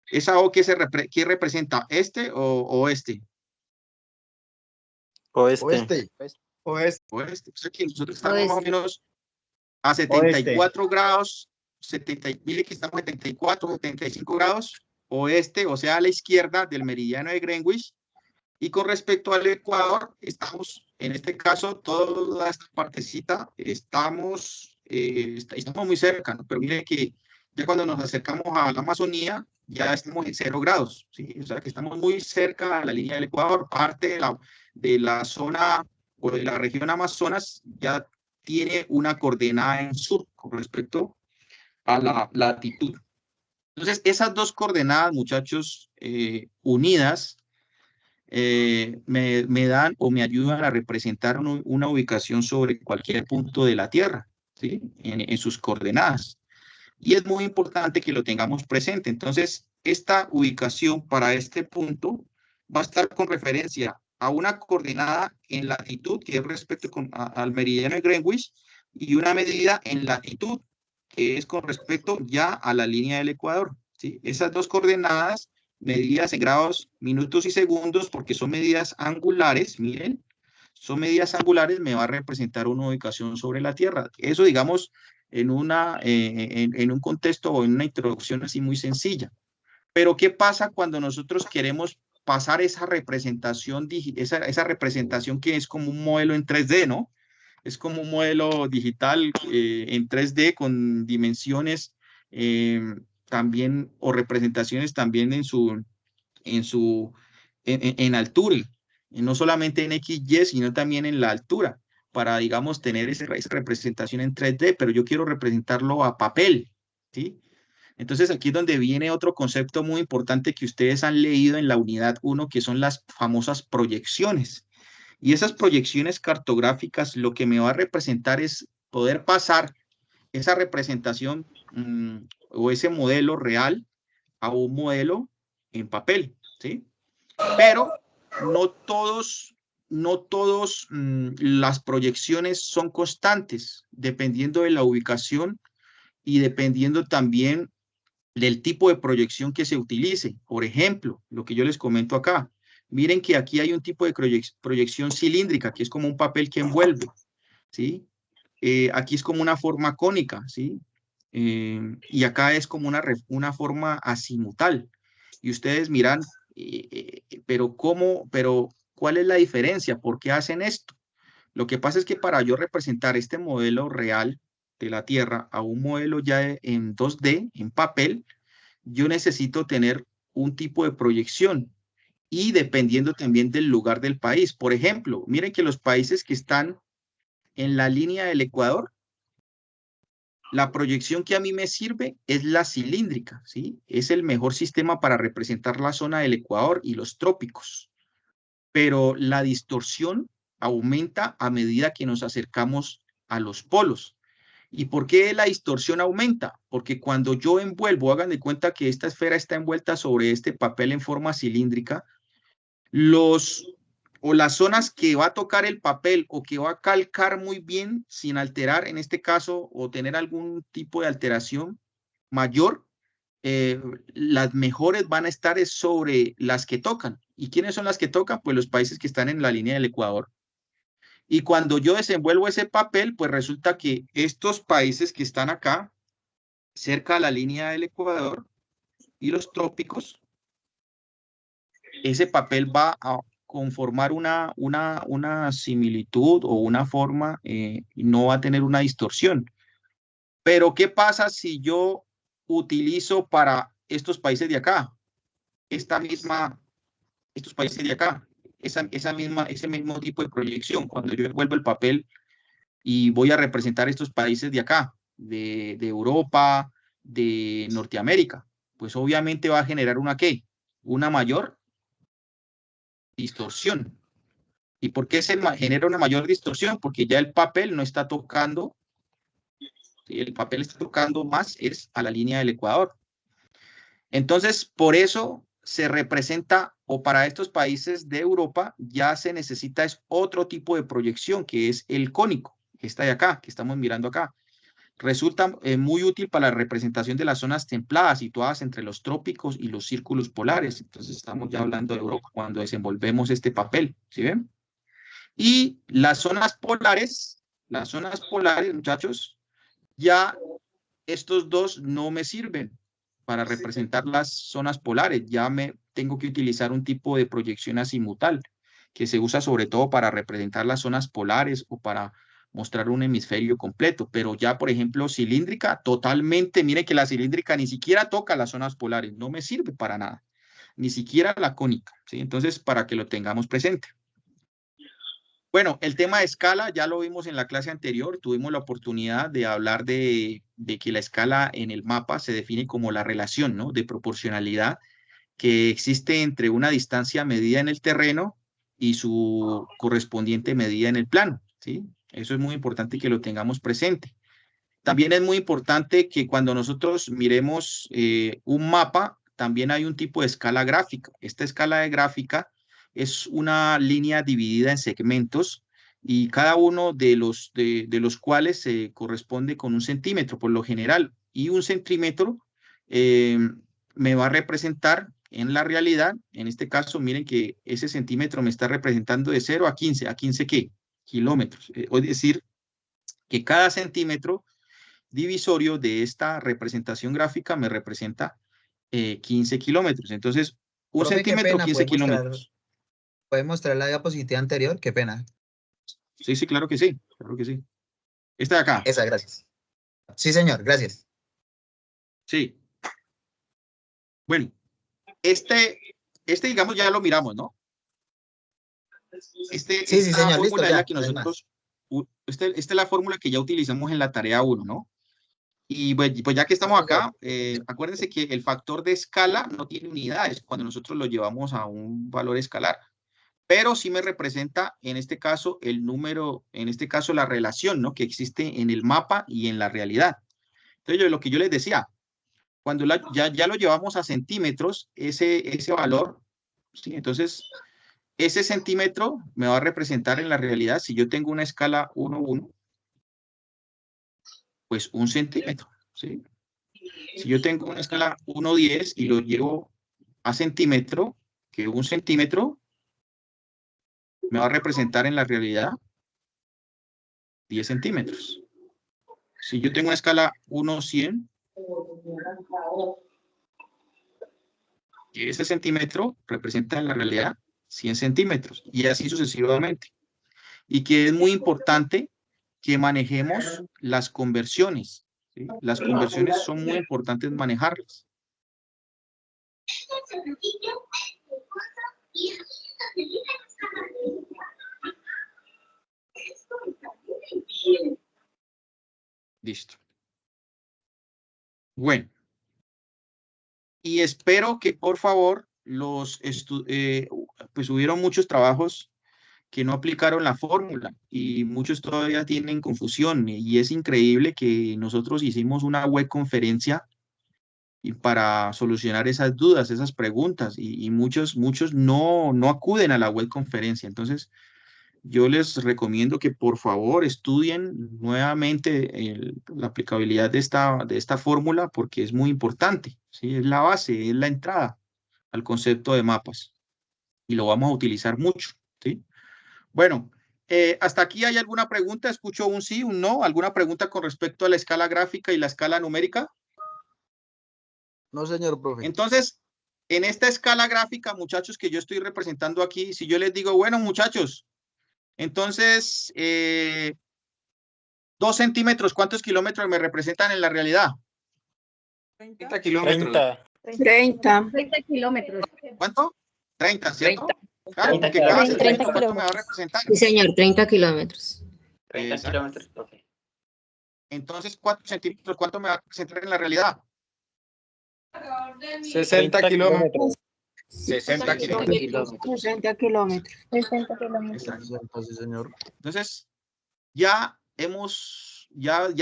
¿Esa O qué representa? ¿Este o oeste? Oeste. Oeste. Oeste. O sea que nosotros estamos más o menos a 74 grados mire que estamos 74, 75 grados oeste, o sea, a la izquierda del meridiano de Greenwich. Y con respecto al Ecuador, estamos, en este caso, toda esta partecita, estamos muy cerca, ¿no? Pero mire que ya cuando nos acercamos a la Amazonía, ya estamos en 0 grados, ¿sí? O sea, que estamos muy cerca a la línea del Ecuador. Parte de la zona o de la región Amazonas ya tiene una coordenada en sur con respecto a la latitud. Entonces, esas dos coordenadas, muchachos, unidas, me dan o me ayudan a representar una ubicación sobre cualquier punto de la Tierra, ¿sí? En sus coordenadas. Y es muy importante que lo tengamos presente. Entonces, esta ubicación para este punto va a estar con referencia a una coordenada en latitud, que es respecto al meridiano de Greenwich, y una medida en latitud, que es con respecto ya a la línea del Ecuador, ¿sí? Esas dos coordenadas medidas en grados, minutos y segundos, porque son medidas angulares, miren, son medidas angulares, me va a representar una ubicación sobre la Tierra. Eso, digamos, en un contexto o en una introducción así muy sencilla. Pero, ¿qué pasa cuando nosotros queremos pasar esa representación, esa representación que es como un modelo en 3D, ¿no? Es como un modelo digital en 3D con dimensiones también, o representaciones también en altura, y no solamente en XY, sino también en la altura, para, digamos, tener esa representación en 3D, pero yo quiero representarlo a papel, ¿sí? Entonces aquí es donde viene otro concepto muy importante que ustedes han leído en la unidad 1, que son las famosas proyecciones. Y esas proyecciones cartográficas lo que me va a representar es poder pasar esa representación o ese modelo real a un modelo en papel, ¿sí? Pero no todos las proyecciones son constantes, dependiendo de la ubicación y dependiendo también del tipo de proyección que se utilice. Por ejemplo, lo que yo les comento acá. Miren que aquí hay un tipo de proyección cilíndrica, que es como un papel que envuelve, ¿sí? Aquí es como una forma cónica, ¿sí? Y acá es como una forma azimutal. Y ustedes miran, pero ¿cuál es la diferencia? ¿Por qué hacen esto? Lo que pasa es que para yo representar este modelo real de la Tierra a un modelo ya en 2D, en papel, yo necesito tener un tipo de proyección y dependiendo también del lugar del país. Por ejemplo, miren que los países que están en la línea del Ecuador, la proyección que a mí me sirve es la cilíndrica, ¿sí? Es el mejor sistema para representar la zona del Ecuador y los trópicos. Pero la distorsión aumenta a medida que nos acercamos a los polos. ¿Y por qué la distorsión aumenta? Porque cuando yo envuelvo, hagan de cuenta que esta esfera está envuelta sobre este papel en forma cilíndrica, las zonas que va a tocar el papel o que va a calcar muy bien sin alterar, en este caso, o tener algún tipo de alteración mayor, las mejores van a estar sobre las que tocan. ¿Y quiénes son las que tocan? Pues los países que están en la línea del Ecuador. Y cuando yo desenvuelvo ese papel, pues resulta que estos países que están acá, cerca a la línea del Ecuador y los trópicos, ese papel va a conformar una similitud o una forma, y no va a tener una distorsión. Pero, ¿qué pasa si yo utilizo para estos países de acá, estos países de acá, ese mismo tipo de proyección? Cuando yo envuelvo el papel y voy a representar estos países de acá, de Europa, de Norteamérica, pues obviamente va a generar ¿qué? Una mayor distorsión. ¿Y por qué se genera una mayor distorsión? Porque ya el papel no está tocando, ¿sí? El papel está tocando más es a la línea del Ecuador. Entonces, por eso se representa, o para estos países de Europa, ya se necesita es otro tipo de proyección, que es el cónico, que está de acá, que estamos mirando acá. Resulta muy útil para la representación de las zonas templadas situadas entre los trópicos y los círculos polares. Entonces, estamos ya hablando de Europa cuando desenvolvemos este papel, ¿sí ven? Y las zonas polares, muchachos, ya estos dos no me sirven para representar las zonas polares. Ya me tengo que utilizar un tipo de proyección azimutal que se usa sobre todo para representar las zonas polares o para mostrar un hemisferio completo. Pero ya, por ejemplo, cilíndrica, totalmente, mire que la cilíndrica ni siquiera toca las zonas polares, no me sirve para nada, ni siquiera la cónica, ¿sí? Entonces, para que lo tengamos presente. Bueno, el tema de escala ya lo vimos en la clase anterior, tuvimos la oportunidad de hablar de que la escala en el mapa se define como la relación, ¿no?, de proporcionalidad que existe entre una distancia medida en el terreno y su correspondiente medida en el plano, ¿sí? Eso es muy importante que lo tengamos presente. También es muy importante que cuando nosotros miremos un mapa, también hay un tipo de escala gráfica. Esta escala de gráfica es una línea dividida en segmentos y cada uno de los cuales se corresponde con un centímetro por lo general. Y un centímetro me va a representar en la realidad, en este caso, miren que ese centímetro me está representando de 0 a 15. ¿A 15 qué? Kilómetros. Es decir, que cada centímetro divisorio de esta representación gráfica me representa 15 kilómetros. Entonces, un Profe, qué centímetro, pena, 15 kilómetros. ¿puede mostrar la diapositiva anterior? Qué pena. Sí, sí, claro que sí, claro que sí. Esta de acá. Esa, gracias. Sí, señor, gracias. Sí. Bueno, este digamos ya lo miramos, ¿no? Sí, Esta señor, listo, fórmula es ya, la que no hay nosotros, esta es la fórmula que ya utilizamos en la tarea 1, ¿no? Y pues ya que estamos acá, acuérdense que el factor de escala no tiene unidades cuando nosotros lo llevamos a un valor escalar, pero sí me representa en este caso el número, en este caso la relación, ¿no?, que existe en el mapa y en la realidad. Entonces, lo que yo les decía, cuando ya lo llevamos a centímetros, ese valor, ¿sí? Entonces, ese centímetro me va a representar en la realidad, si yo tengo una escala 1, 1, pues 1 centímetro, ¿sí? Si yo tengo una escala 1,10 y lo llevo a centímetro, que 1 centímetro me va a representar en la realidad 10 centímetros. Si yo tengo una escala 1,100, que ese centímetro representa en la realidad 100 centímetros, y así sucesivamente. Y que es muy importante que manejemos las conversiones, ¿sí? Las conversiones son muy importantes manejarlas. Listo. Bueno. Y espero que por favor pues hubieron muchos trabajos que no aplicaron la fórmula y muchos todavía tienen confusión, y es increíble que nosotros hicimos una web conferencia y para solucionar esas dudas, esas preguntas, y muchos no acuden a la web conferencia. Entonces, yo les recomiendo que por favor estudien nuevamente la aplicabilidad de esta fórmula, porque es muy importante, ¿sí? Es la base, es la entrada al concepto de mapas y lo vamos a utilizar mucho, ¿sí? Bueno, ¿hasta aquí hay alguna pregunta? Escucho un sí, un no. ¿Alguna pregunta con respecto a la escala gráfica y la escala numérica? No, señor profe. Entonces, en esta escala gráfica, muchachos, que yo estoy representando aquí, si yo les digo, bueno, muchachos, entonces, 2 centímetros, ¿cuántos kilómetros me representan en la realidad? 30 kilómetros. 30. 30 kilómetros. ¿Cuánto? 30, ¿cierto? 30. Claro, 30 porque cada kilómetros. centímetro, ¿cuánto me va a representar? Sí, señor, 30 kilómetros. 30 Exacto. kilómetros, profe. Entonces, 4 centímetros, ¿cuánto me va a representar en la realidad? 60 kilómetros. 60 kilómetros. 60 kilómetros. 60 kilómetros. Exacto. Sí, señor. Entonces, ya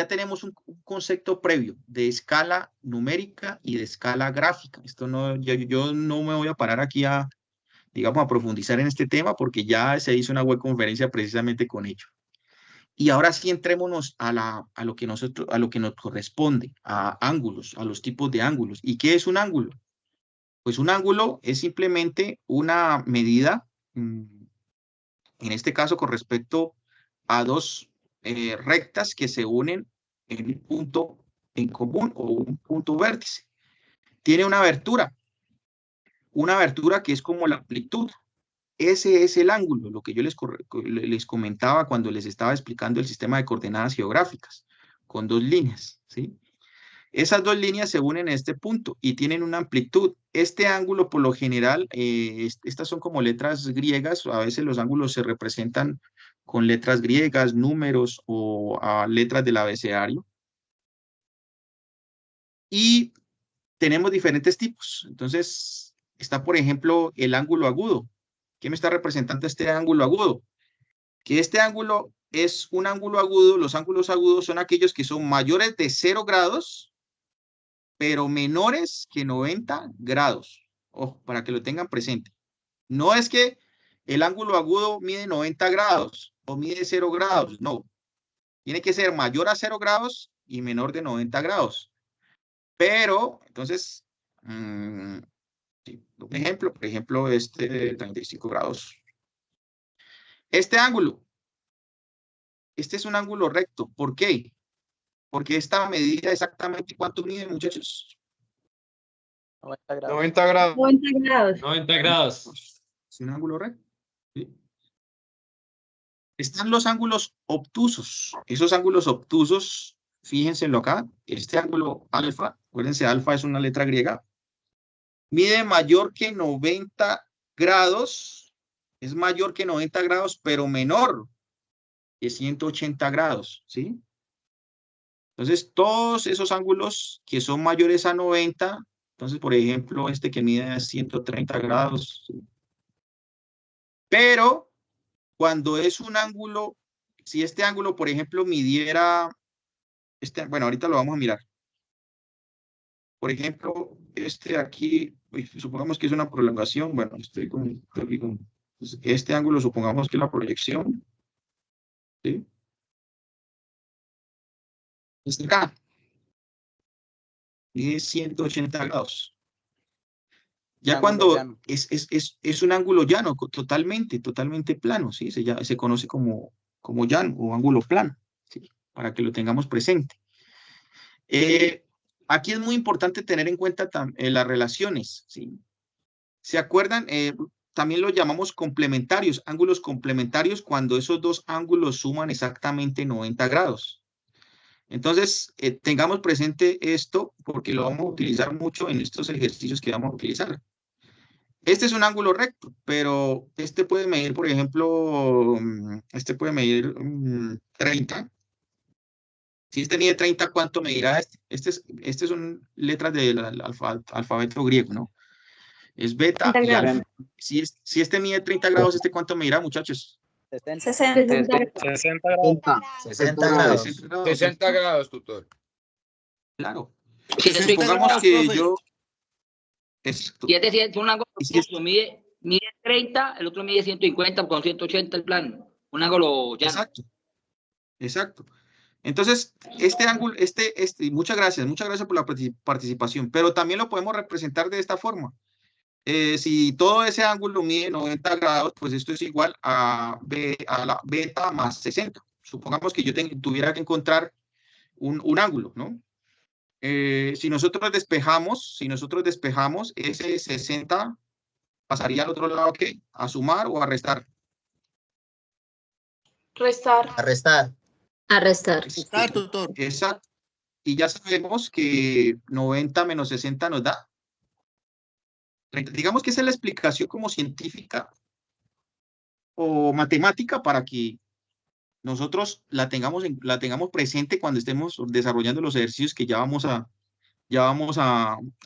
tenemos un concepto previo de escala numérica y de escala gráfica. Esto no, yo no me voy a parar aquí digamos, a profundizar en este tema, porque ya se hizo una web conferencia precisamente con ello. Y ahora sí entrémonos a lo que nos corresponde, a ángulos, a los tipos de ángulos. ¿Y qué es un ángulo? Pues un ángulo es simplemente una medida, en este caso con respecto a dos rectas que se unen en un punto en común o un punto vértice. Tiene una abertura que es como la amplitud. Ese es el ángulo, lo que yo les comentaba cuando les estaba explicando el sistema de coordenadas geográficas, con dos líneas, ¿sí? Esas dos líneas se unen en este punto y tienen una amplitud. Este ángulo, por lo general, estas son como letras griegas, a veces los ángulos se representan con letras griegas, números o letras del abecedario. Y tenemos diferentes tipos. Entonces, está, por ejemplo, el ángulo agudo. ¿Qué me está representando este ángulo agudo? Que este ángulo es un ángulo agudo. Los ángulos agudos son aquellos que son mayores de 0 grados, pero menores que 90 grados. Ojo, para que lo tengan presente. No es que el ángulo agudo mide 90 grados o mide 0 grados, no. Tiene que ser mayor a 0 grados y menor de 90 grados. Pero, entonces, sí, un ejemplo, por ejemplo, este de 35 grados. Este ángulo, este es un ángulo recto. ¿Por qué? Porque esta medida exactamente ¿cuánto mide, muchachos? 90 grados. 90 grados. 90 grados. Es un ángulo recto. ¿Sí? Están los ángulos obtusos. Esos ángulos obtusos, fíjenselo acá. Este ángulo alfa, acuérdense, alfa es una letra griega, mide mayor que 90 grados. Es mayor que 90 grados, pero menor que 180 grados, ¿sí? Entonces, todos esos ángulos que son mayores a 90, entonces, por ejemplo, este que mide 130 grados, ¿sí? Pero cuando es un ángulo, si este ángulo, por ejemplo, midiera, bueno, ahorita lo vamos a mirar. Por ejemplo, este aquí, supongamos que es una prolongación, bueno, este ángulo supongamos que es la proyección, ¿sí? Este acá, mide 180 grados. Ya cuando es un ángulo llano, totalmente plano, ¿sí? Se conoce como llano o ángulo plano, ¿sí? Para que lo tengamos presente. Aquí es muy importante tener en cuenta las relaciones, ¿sí? ¿Se acuerdan? También lo llamamos complementarios, ángulos complementarios cuando esos dos ángulos suman exactamente 90 grados. Entonces, tengamos presente esto porque lo vamos a utilizar mucho en estos ejercicios que vamos a utilizar. Este es un ángulo recto, pero este puede medir, por ejemplo, 30. Si este mide 30, ¿cuánto medirá este? Este son letras del alfabeto griego, ¿no? Es beta y alfa. Si este mide 30 grados, ¿este cuánto medirá, muchachos? 60 grados. 60 grados, tutor. Claro. Si te estoy Supongamos cagando, que profe. yo... Si este es un ángulo opuesto, mide 30, el otro mide 150 con 180 el plano. Un ángulo llano. Exacto. Entonces, este ángulo, muchas gracias por la participación, pero también lo podemos representar de esta forma. Si todo ese ángulo mide 90 grados, pues esto es igual a la beta más 60. Supongamos que yo tuviera que encontrar un ángulo, ¿no? Si nosotros despejamos, ese 60 pasaría al otro lado, ¿qué? ¿A sumar o a restar? Restar. A restar. A restar. Restar, tutor. Exacto. Y ya sabemos que 90 menos 60 nos da 30. Digamos que esa es la explicación como científica o matemática para que nosotros la tengamos presente cuando estemos desarrollando los ejercicios que ya vamos a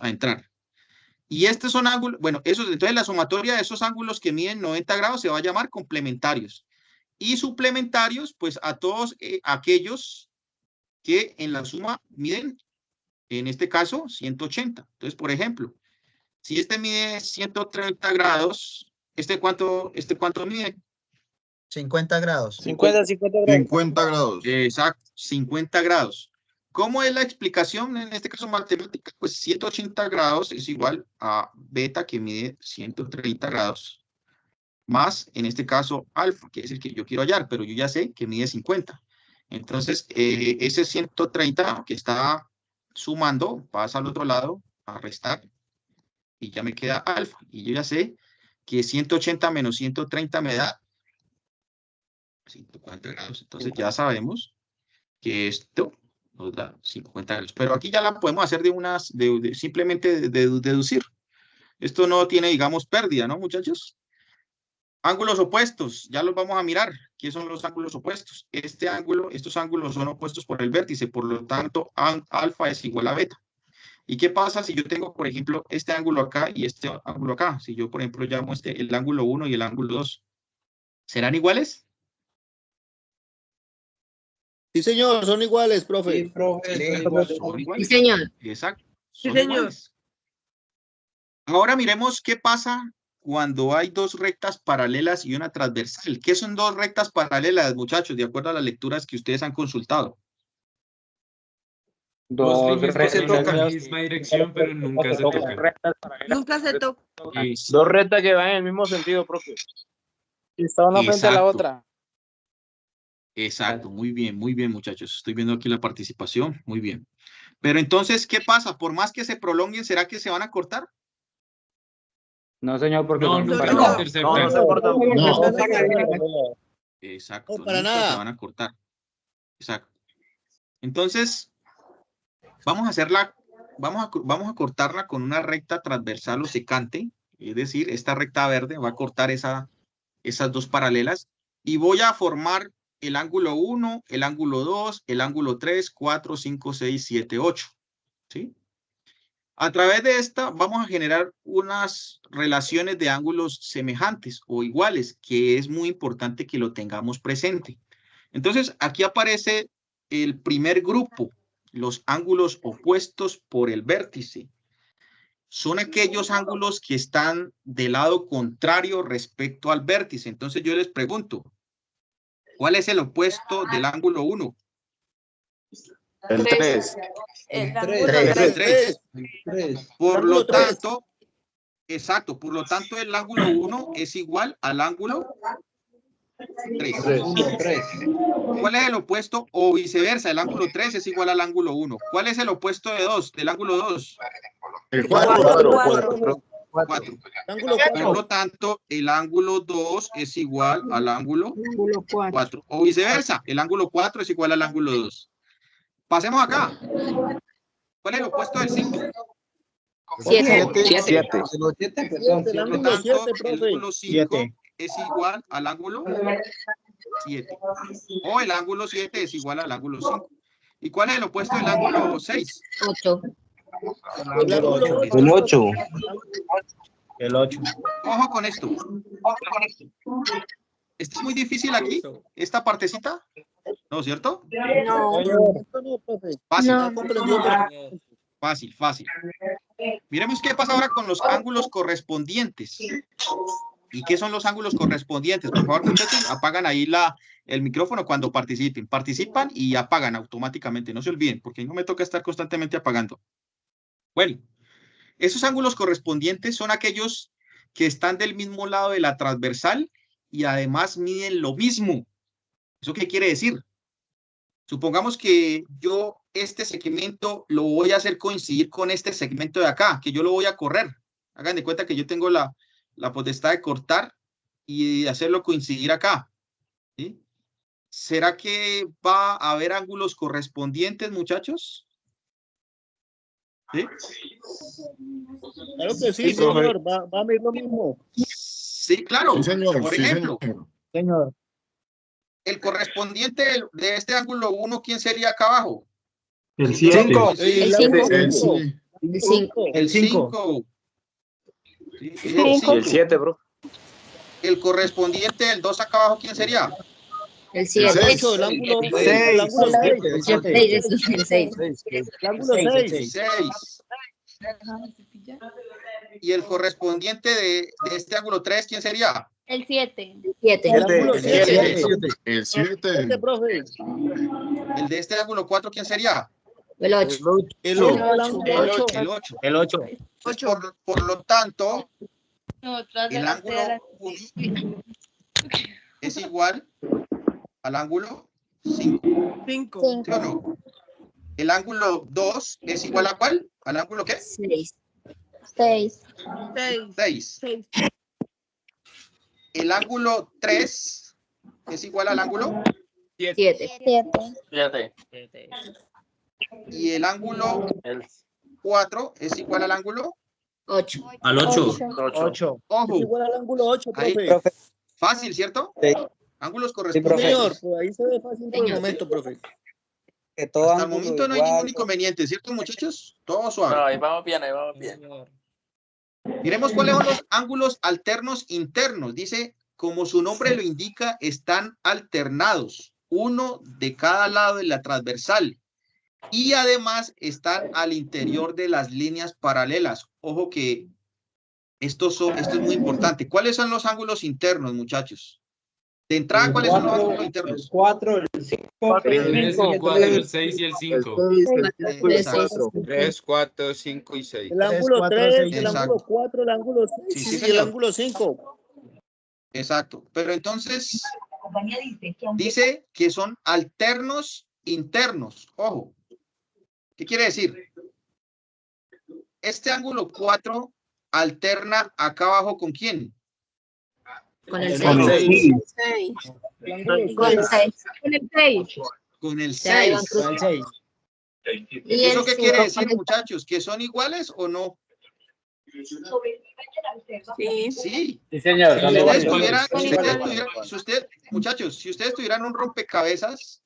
entrar. Y estos son ángulos, bueno, entonces la sumatoria de esos ángulos que miden 90 grados se va a llamar complementarios. Y suplementarios, pues a todos aquellos que en la suma miden, en este caso, 180. Entonces, por ejemplo, si este mide 130 grados, ¿este cuánto mide? 50 grados. 50 grados. 50 grados. Exacto, 50 grados. ¿Cómo es la explicación en este caso matemática? Pues 180 grados es igual a beta que mide 130 grados, más en este caso alfa, que es el que yo quiero hallar, pero yo ya sé que mide 50. Entonces, ese 130 que está sumando, pasa al otro lado, a restar, y ya me queda alfa. Y yo ya sé que 180 menos 130 me da 50 grados. Entonces ya sabemos que esto nos da 50 grados. Pero aquí ya la podemos hacer simplemente deducir. Esto no tiene, digamos, pérdida, ¿no, muchachos? Ángulos opuestos, ya los vamos a mirar. ¿Qué son los ángulos opuestos? Estos ángulos son opuestos por el vértice, por lo tanto, alfa es igual a beta. ¿Y qué pasa si yo tengo, por ejemplo, este ángulo acá y este ángulo acá? Si yo, por ejemplo, llamo el ángulo 1 y el ángulo 2, ¿serán iguales? Sí, señor, son iguales, profe. Sí, profe, Son iguales. Sí, señor. Exacto. Sí, Son señor. iguales. Ahora miremos qué pasa cuando hay dos rectas paralelas y una transversal. ¿Qué son dos rectas paralelas, muchachos, de acuerdo a las lecturas que ustedes han consultado? Dos líneas que tienen la misma dirección, pero nunca se tocan. Nunca se toca. Dos rectas que van en el mismo sentido, profe. Y está una frente a la Exacto. otra. Exacto, muy bien, muchachos. Estoy viendo aquí la participación, muy bien. Pero entonces, ¿qué pasa? Por más que se prolonguen, ¿será que se van a cortar? No, señor, porque No, nunca no, se interceptan. no se corta. Exacto, No, para nunca nada. se van a cortar. Exacto. Entonces, vamos a hacerla, vamos a cortarla con una recta transversal o secante, es decir, esta recta verde va a cortar esas dos paralelas y voy a formar el ángulo 1, el ángulo 2, el ángulo 3, 4, 5, 6, 7, 8. ¿Sí? A través de esta vamos a generar unas relaciones de ángulos semejantes o iguales, que es muy importante que lo tengamos presente. Entonces, aquí aparece el primer grupo, los ángulos opuestos por el vértice. Son aquellos ángulos que están del lado contrario respecto al vértice. Entonces, yo les pregunto, ¿cuál es el opuesto del ángulo 1? El 3. El El 3. Por lo Ángulo tres. tanto, exacto, por lo tanto el ángulo 1 es igual al ángulo 3. ¿Cuál es el opuesto? O viceversa, el ángulo 3 es igual al ángulo 1. ¿Cuál es el opuesto del ángulo 2? El 4. 4. Ángulo Por 4. lo tanto, el ángulo 2 es igual al ángulo 4. O viceversa, el ángulo 4 es igual al ángulo 2. Pasemos acá. ¿Cuál es el opuesto del 5? 7. El Por lo ángulo tanto, 7, el profe. ángulo 5 7. es igual al ángulo 7. O el ángulo 7 es igual al ángulo 5. ¿Y cuál es el opuesto del ángulo 6? 8. El ángulo El 8. El 8. Ojo con esto. ¿Está muy difícil aquí? ¿Esta partecita? ¿No, cierto? No. Esto no, profe. Fácil. Ya comprendió, pero- Fácil. Miremos qué pasa ahora con los ángulos correspondientes. ¿Y qué son los ángulos correspondientes? Por favor, muchachos, apagan ahí el micrófono cuando participen. Participan y apagan automáticamente. No se olviden, porque no me toca estar constantemente apagando. Bueno, esos ángulos correspondientes son aquellos que están del mismo lado de la transversal y además miden lo mismo. ¿Eso qué quiere decir? Supongamos que yo este segmento lo voy a hacer coincidir con este segmento de acá, que yo lo voy a correr. Hagan de cuenta que yo tengo la potestad de cortar y de hacerlo coincidir acá. ¿Sí? ¿Será que va a haber ángulos correspondientes, muchachos? ¿Sí? Claro que sí, señor. Va a medir lo mismo. Sí, claro. Sí, señor. Por Sí, ejemplo, Señor. el correspondiente de este ángulo 1, ¿quién sería acá abajo? El 7. El 5. El sí. El 5. El 5. Y el 7, bro. El correspondiente del 2 acá abajo, ¿quién sería? El 7. El ángulo 6. Seis. El ángulo 6. El 6. El ángulo 6. 6. Y el correspondiente de este ángulo 3, ¿quién sería? El 7. 7. El ángulo El 7. 7. El 7. Profe. El de este ángulo 4, ¿quién sería? El 8. El ángulo 8. El 8. El 8. Por lo tanto, el ángulo 1 es igual al ángulo 5. ¿Sí o no? El ángulo 2 es igual a ¿cuál? ¿Al ángulo qué? 6. 6. El ángulo 3 es igual al ángulo 7. y el ángulo 4 es igual al ángulo 8. Al 8. 8. Ojo. Es igual al ángulo 8, Ahí, profe. fácil, ¿cierto? Sí. Ángulos Sí, correspondientes. señor, pues ahí se ve fácil por el momento, profe. Que todo Hasta el ángulo momento no hay igual, ningún inconveniente, ¿cierto, muchachos? Todo No, suave. ahí vamos bien, ahí vamos bien. Miremos cuáles son los ángulos alternos internos. Dice, como su nombre lo indica, están alternados, uno de cada lado de la transversal. Y además están al interior de las líneas paralelas. Ojo que esto es muy importante. ¿Cuáles son los ángulos internos, muchachos? De entrada, ¿cuáles son los ángulos internos? 4, el 5, el 4, el 6 y el 5. 3, 4, 5 y 6. El ángulo 3, el Exacto. ángulo 4, el ángulo 6 Sí, y el señor. ángulo 5. Exacto. Pero entonces, dice que son alternos internos. Ojo. ¿Qué quiere decir? Este ángulo 4 alterna acá abajo ¿con quién? Con el Con el 6. 6. Con el 6. Con el 6. Con el Ya iban 6. Con el 6. Y ¿Eso el qué quiere 5 decir, con el muchachos? ¿Que son iguales o no? Sí. Sí. Sí, señor. Si Son ustedes iguales. tuvieran, muchachos, si ustedes tuvieran un rompecabezas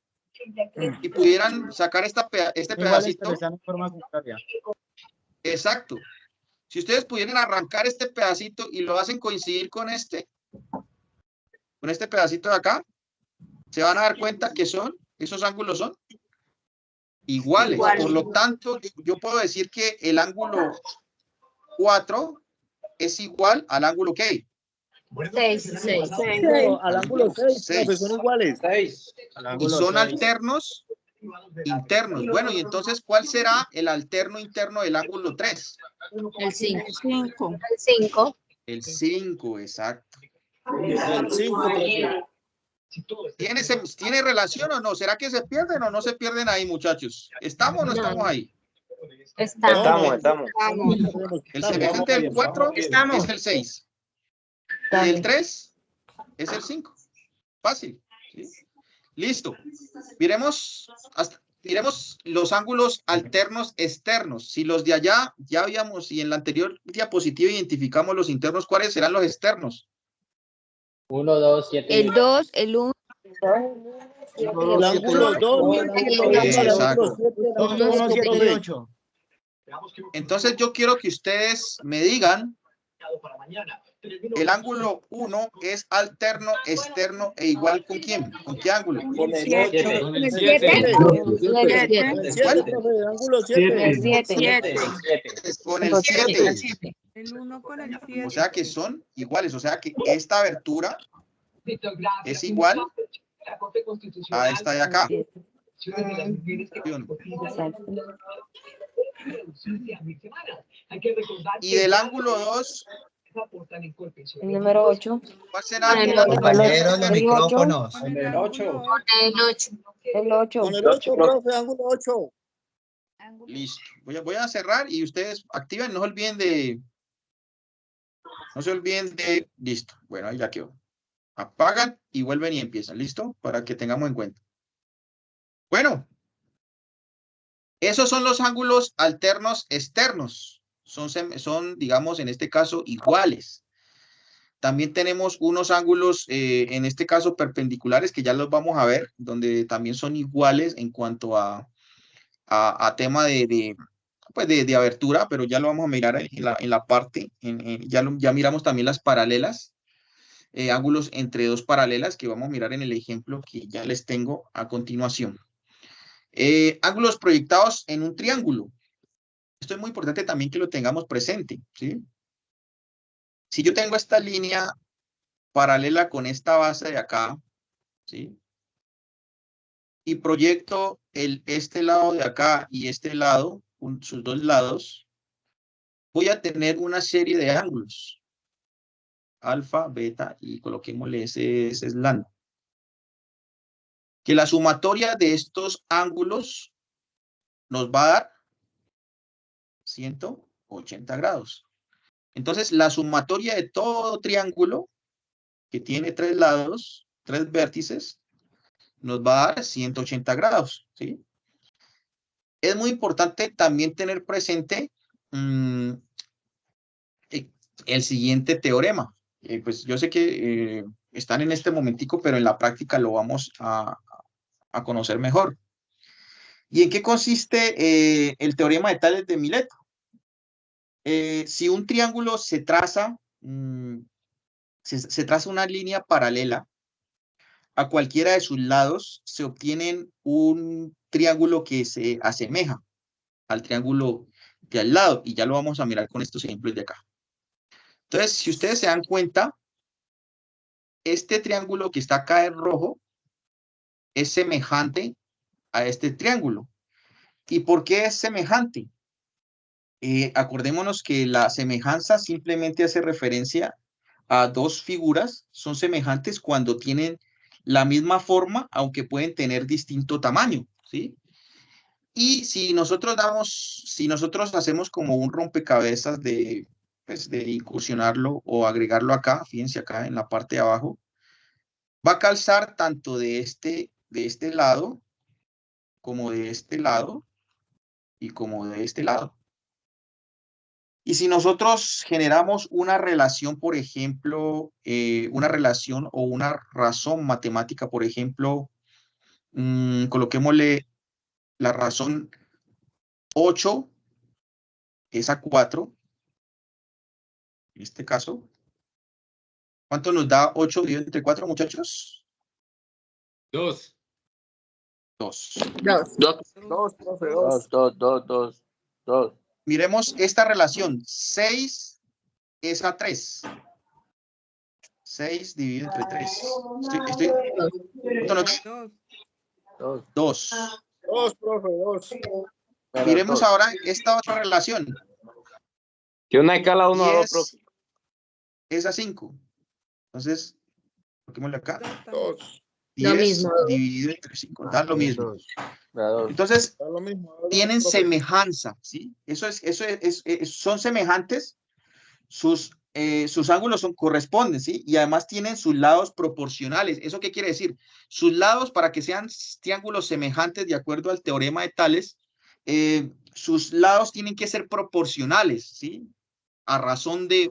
y pudieran sacar este Iguales, pedacito, pero están en forma contraria. exacto. Si ustedes pudieran arrancar este pedacito y lo hacen coincidir con este pedacito de acá, se van a dar cuenta que esos ángulos son iguales. Por lo tanto, yo puedo decir que el ángulo 4 es igual al ángulo ¿qué? 6. Al ángulo 6, profe, son iguales. 6. Y son alternos internos. Bueno, y entonces, ¿cuál será el alterno interno del ángulo 3? El 5. El 5. El 5, exacto. El 5, profe. ¿Tiene relación o no? ¿Será que se pierden o no se pierden ahí, muchachos? ¿Estamos o no estamos ahí? Estamos. El semejante del 4 es el 6. Y el 3 es el 5. Fácil. ¿Sí? Listo. Miremos los ángulos alternos externos. Si los de allá ya habíamos, y en la anterior diapositiva identificamos los internos, ¿cuáles serán los externos? 1, 2, 7. El 2, el 1. El ángulo 2, el ángulo 1, el ángulo 7, el ángulo 8, profe. Entonces yo quiero que ustedes me digan, el ángulo 1 es alterno, externo e igual ¿con quién? ¿Con qué ángulo? Con el 7. 8. Con el El 7. 7, ¿Cuál? profe, el ángulo 7. El 7. Con el 7. O sea que son iguales. O sea que esta abertura es igual a esta de acá. ¿Sí o no? Y del ángulo 2, El número 8. ¿cuál será? Compañeros, los micrófonos. El 8. El 8. El 8. Con el 8, profe, ángulo 8. Listo. Voy a cerrar y ustedes activen. No se olviden de... Listo. Bueno, ahí ya quedó. Apagan y vuelven y empiezan. ¿Listo? Para que tengamos en cuenta. Bueno. Esos son los ángulos alternos externos. Son, digamos, en este caso, iguales. También tenemos unos ángulos, en este caso, perpendiculares, que ya los vamos a ver, donde también son iguales en cuanto a tema de abertura, pero ya lo vamos a mirar en la parte, ya miramos también las paralelas, ángulos entre dos paralelas, que vamos a mirar en el ejemplo que ya les tengo a continuación. Ángulos proyectados en un triángulo. Esto es muy importante también que lo tengamos presente, ¿sí? Si yo tengo esta línea paralela con esta base de acá, ¿sí? Y proyecto este lado de acá y este lado, sus dos lados, voy a tener una serie de ángulos. Alfa, beta y coloquémosle ese eslando. Que la sumatoria de estos ángulos nos va a dar 180 grados. Entonces, la sumatoria de todo triángulo que tiene 3 lados, 3 vértices, nos va a dar 180 grados, ¿sí? Es muy importante también tener presente el siguiente teorema. Pues yo sé que están en este momentico, pero en la práctica lo vamos a conocer mejor. ¿Y en qué consiste el teorema de Tales de Mileto? Si un triángulo se traza, se traza una línea paralela a cualquiera de sus lados, se obtiene un triángulo que se asemeja al triángulo de al lado, y ya lo vamos a mirar con estos ejemplos de acá. Entonces, si ustedes se dan cuenta, este triángulo que está acá en rojo es semejante a este triángulo. ¿Y por qué es semejante? Acordémonos que la semejanza simplemente hace referencia a dos figuras, son semejantes cuando tienen la misma forma, aunque pueden tener distinto tamaño, ¿sí? Y si nosotros hacemos como un rompecabezas de incursionarlo o agregarlo acá, fíjense acá en la parte de abajo, va a calzar tanto de este lado, como de este lado, y como de este lado. Y si nosotros generamos una relación, por ejemplo, una relación o una razón matemática, por ejemplo, coloquémosle la razón 8 es a 4, en este caso. ¿Cuánto nos da 8 dividido entre 4, muchachos? 2. 2. 2, profe, 2. Miremos esta relación. 6 es a 3. 6 dividido entre 3. ¿Cuánto nos da? 2. 2, profe, 2. Miremos ahora esta otra relación. Que una de cada uno a 2, profe. Es a 5. Entonces, coloquémosle acá. 2. 10 dividido entre 5. Da lo mismo. Entonces, tienen semejanza, ¿sí? Son semejantes. Sus ángulos corresponden, ¿sí? Y además tienen sus lados proporcionales. ¿Eso qué quiere decir? Sus lados, para que sean triángulos semejantes de acuerdo al teorema de Tales, sus lados tienen que ser proporcionales, ¿sí? A razón de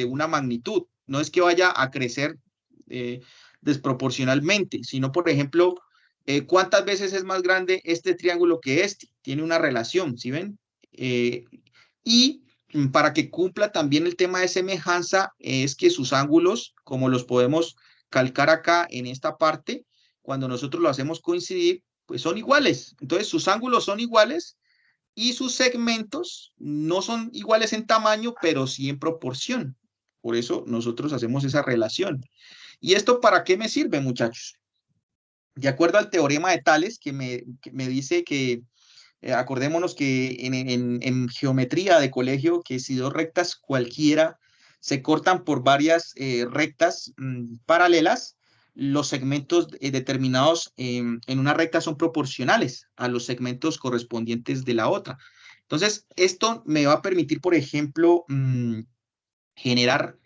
una magnitud. No es que vaya a crecer desproporcionalmente, sino, por ejemplo, ¿cuántas veces es más grande este triángulo que este? Tiene una relación, ¿sí ven? Y para que cumpla también el tema de semejanza, es que sus ángulos, como los podemos calcar acá en esta parte, cuando nosotros lo hacemos coincidir, pues son iguales. Entonces, sus ángulos son iguales y sus segmentos no son iguales en tamaño, pero sí en proporción. Por eso nosotros hacemos esa relación. ¿Y esto para qué me sirve, muchachos? De acuerdo al teorema de Tales, que me dice que acordémonos que en geometría de colegio, que si dos rectas cualquiera se cortan por varias rectas paralelas, los segmentos determinados en una recta son proporcionales a los segmentos correspondientes de la otra. Entonces, esto me va a permitir, por ejemplo, generar,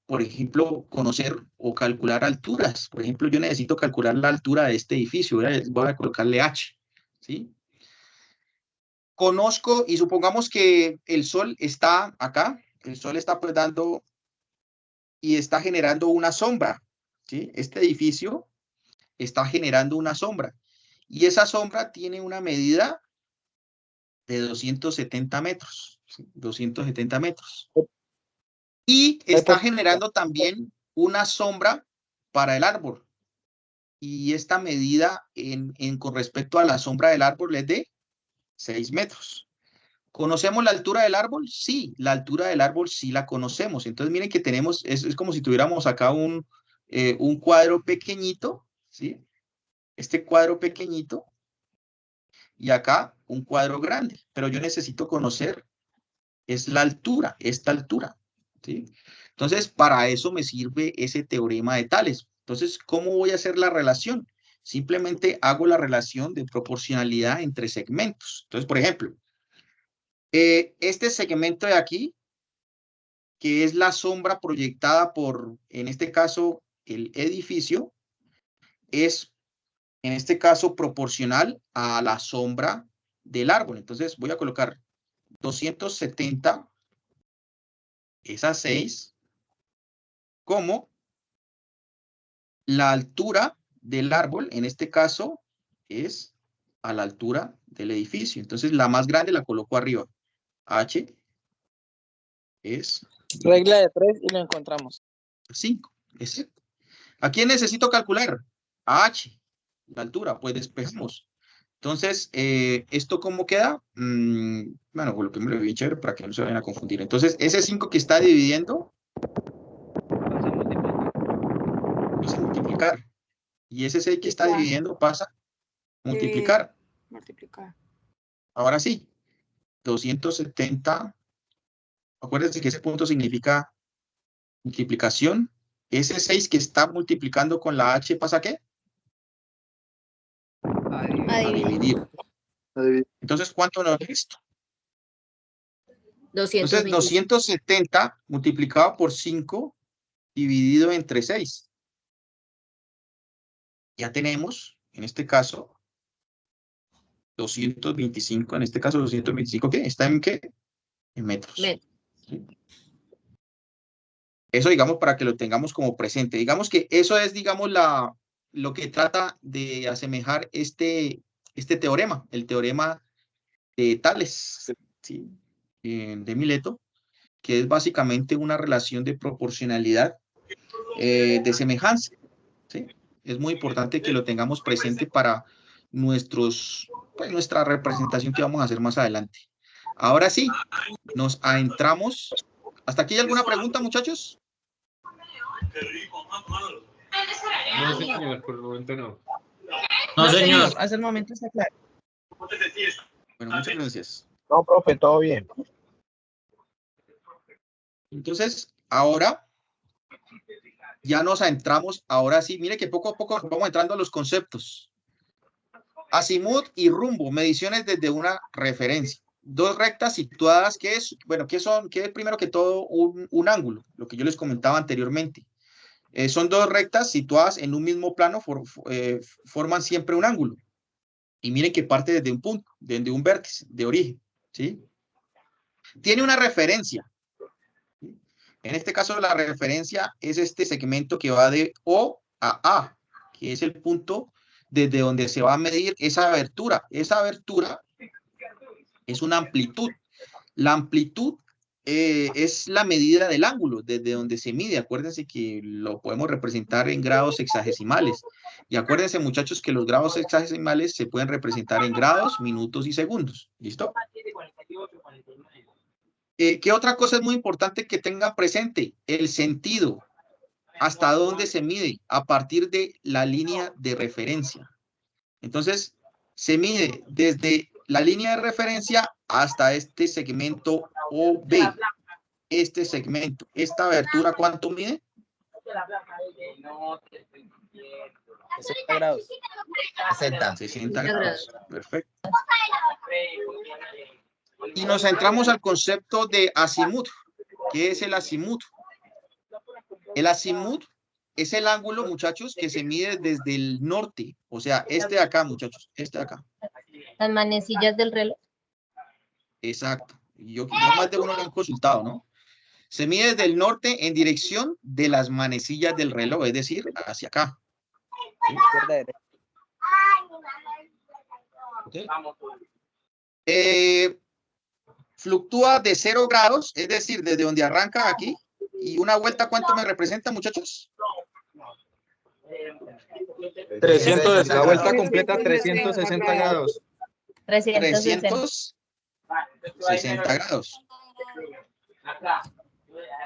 por ejemplo, conocer o calcular alturas. Por ejemplo, yo necesito calcular la altura de este edificio. Voy a colocarle H, ¿sí? Conozco y supongamos que el sol está acá, el sol está pues dando y está generando una sombra, ¿sí? Este edificio está generando una sombra y esa sombra tiene una medida de 270 metros, ¿sí? 270 metros. Y está generando también una sombra para el árbol. Y esta medida con respecto a la sombra del árbol es de 6 metros. ¿Conocemos la altura del árbol? Sí, la altura del árbol sí la conocemos. Entonces miren que tenemos, es como si tuviéramos acá un cuadro pequeñito, ¿sí? Este cuadro pequeñito y acá un cuadro grande. Pero yo necesito conocer, es la altura, esta altura, ¿sí? Entonces, para eso me sirve ese teorema de Tales. Entonces, ¿cómo voy a hacer la relación? Simplemente hago la relación de proporcionalidad entre segmentos. Entonces, por ejemplo, este segmento de aquí, que es la sombra proyectada por, en este caso, el edificio, es, en este caso, proporcional a la sombra del árbol. Entonces, voy a colocar 270, esa 6, como la altura del árbol, en este caso, es a la altura del edificio. Entonces, la más grande la coloco arriba. H es... Regla de 3 y lo encontramos. 5, exacto. ¿A quién necesito calcular? A H, la altura, pues despejamos. Entonces, ¿esto cómo queda? Bueno, coloquémoslo bien chévere para que no se vayan a confundir. Entonces, ese 5 que está dividiendo, pasa a multiplicar. Y ese 6 que está dividiendo pasa a multiplicar. Ahora sí, 270. Acuérdense que ese punto significa multiplicación. Ese 6 que está multiplicando con la H pasa ¿a qué? A dividir. Entonces, ¿cuánto nos da esto? 220. Entonces, 270 multiplicado por 5 dividido entre 6. Ya tenemos, en este caso, 225. En este caso, 225, ¿qué? ¿Está en qué? En metros. ¿Sí? Eso, digamos, para que lo tengamos como presente. Digamos que eso es, digamos, lo que trata de asemejar este teorema, el teorema de Tales, ¿sí? De Mileto, que es básicamente una relación de proporcionalidad de semejanza, ¿sí? Es muy importante que lo tengamos presente para nuestra representación que vamos a hacer más adelante. Ahora sí, nos adentramos. ¿Hasta aquí hay alguna pregunta, muchachos? No, señor, por el momento no. No, señor. Hasta el momento está claro. Bueno, muchas gracias. No, profe, todo bien. Entonces, ahora ya nos adentramos, ahora sí, mire que poco a poco vamos entrando a los conceptos. Azimut y rumbo, mediciones desde una referencia. Dos rectas situadas, ¿qué es? Bueno, ¿qué son? ¿Qué es primero que todo un ángulo? Lo que yo les comentaba anteriormente. Son dos rectas situadas en un mismo plano, forman siempre un ángulo. Y miren que parte desde un punto, desde un vértice, de origen, ¿sí? Tiene una referencia. En este caso, la referencia es este segmento que va de O a A, que es el punto desde donde se va a medir esa abertura. Esa abertura es una amplitud. La amplitud es la medida del ángulo, desde donde se mide. Acuérdense que lo podemos representar en grados sexagesimales. Y acuérdense, muchachos, que los grados sexagesimales se pueden representar en grados, minutos y segundos. ¿Listo? ¿Qué otra cosa es muy importante que tengan presente? El sentido. ¿Hasta dónde se mide? A partir de la línea de referencia. Entonces, se mide desde la línea de referencia hasta este segmento OB. Este segmento, esta abertura, ¿cuánto mide? 60 grados. 60 grados. Perfecto. Y nos centramos al concepto de azimut. ¿Qué es el azimut? El azimut es el ángulo, muchachos, que se mide desde el norte. O sea, este de acá, muchachos, este de acá. Las manecillas del reloj. Exacto. Yo más de uno lo han consultado, ¿no? Se mide desde el norte en dirección de las manecillas del reloj, es decir, hacia acá. ¿Sí? ¿Okay? Fluctúa de 0 grados, es decir, desde donde arranca aquí, y una vuelta, ¿cuánto me representa, muchachos? 300, la vuelta completa 360 grados. 360 grados.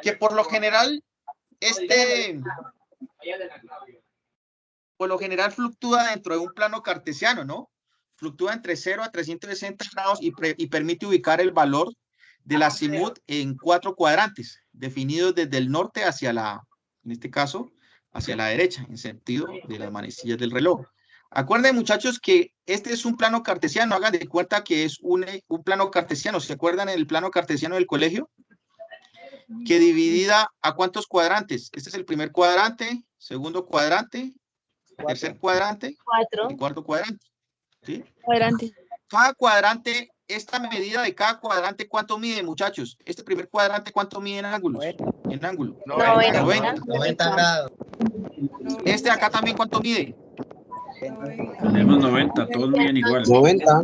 Que por lo general, fluctúa dentro de un plano cartesiano, ¿no? Fluctúa entre 0 a 360 grados y permite ubicar el valor del azimut en 4 cuadrantes, definidos desde el norte hacia en este caso, hacia la derecha, en sentido de las manecillas del reloj. Acuérdense, muchachos, que este es un plano cartesiano. Hagan de cuenta que es un plano cartesiano. ¿Se acuerdan el plano cartesiano del colegio? Que dividida a ¿cuántos cuadrantes? Este es el primer cuadrante, segundo cuadrante, tercer cuadrante, y cuarto cuadrante. ¿Sí? Cada cuadrante, esta medida de cada cuadrante, ¿cuánto mide, muchachos? Este primer cuadrante, ¿cuánto mide en ángulos? En ángulo. 90 grados. Este acá también, ¿cuánto mide? Tenemos 90, todos miden igual. 90.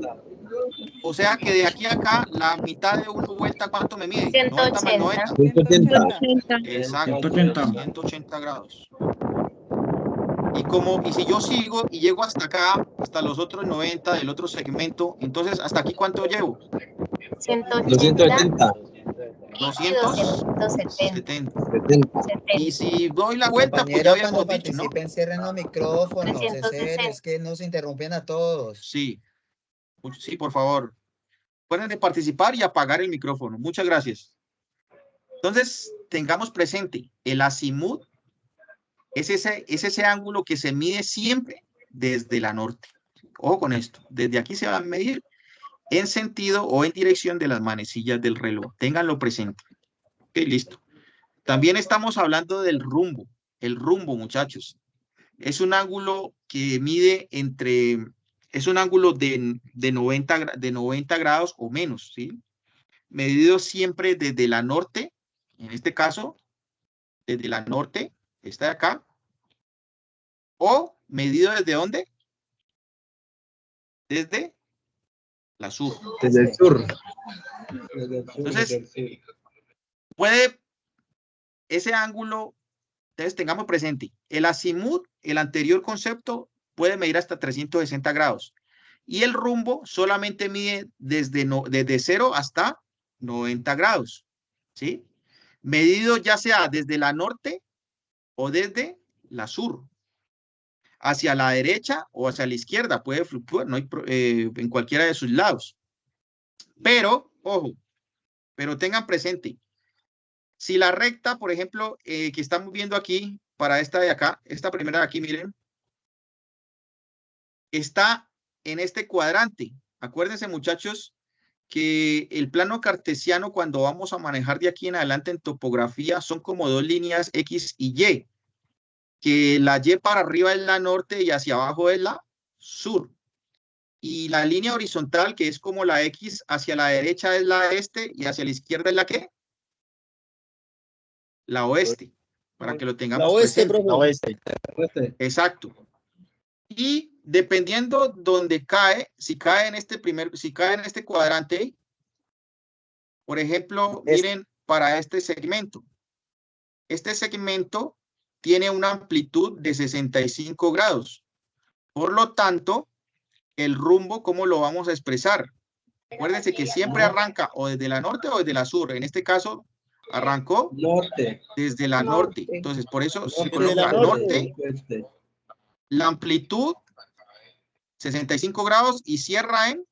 O sea que de aquí a acá, la mitad de una vuelta, ¿cuánto me mide? 90 más 90. 180. Exacto, 180. 180 grados. Y si yo sigo y llego hasta acá, hasta los otros 90 del otro segmento, entonces, ¿hasta aquí cuánto llevo? 280. 270. Y si doy la vuelta, pues ya habíamos dicho, ¿no? Cierren los micrófonos, es que nos interrumpen a todos. Sí, por favor. Pueden de participar y apagar el micrófono. Muchas gracias. Entonces, tengamos presente, el azimut es ese ángulo que se mide siempre desde la norte. Ojo con esto, desde aquí se va a medir en sentido o en dirección de las manecillas del reloj. Ténganlo presente. Ok, listo. También estamos hablando del rumbo. El rumbo, muchachos, es un ángulo que mide es un ángulo de 90 grados o menos, ¿sí? Medido siempre desde la norte, en este caso, desde la norte, está de acá, o medido desde ¿dónde? Desde la sur. Desde el sur. Entonces, ese ángulo, entonces tengamos presente, el azimut, el anterior concepto, puede medir hasta 360 grados. Y el rumbo solamente mide desde 0 hasta 90 grados. ¿Sí? Medido ya sea desde la norte o desde la sur. Hacia la derecha o hacia la izquierda, puede fluctuar, no hay, en cualquiera de sus lados. Pero, ojo, pero tengan presente, si la recta, por ejemplo, que estamos viendo aquí, para esta de acá, esta primera de aquí, miren, está en este cuadrante. Acuérdense, muchachos, que el plano cartesiano, cuando vamos a manejar de aquí en adelante en topografía, son como dos líneas X y Y. Que la Y para arriba es la norte y hacia abajo es la sur. Y la línea horizontal, que es como la X, hacia la derecha es la este y hacia la izquierda es la ¿qué? La oeste, para que lo tengamos La oeste, presente. profe. La oeste. Exacto. Y dependiendo donde cae, si cae en este cuadrante, por ejemplo, miren, para este segmento. Este segmento tiene una amplitud de 65 grados. Por lo tanto, el rumbo, ¿cómo lo vamos a expresar? Acuérdense que siempre arranca o desde la norte o desde la sur. En este caso, arrancó desde la norte. Entonces, por eso se coloca norte, la amplitud 65 grados y cierra en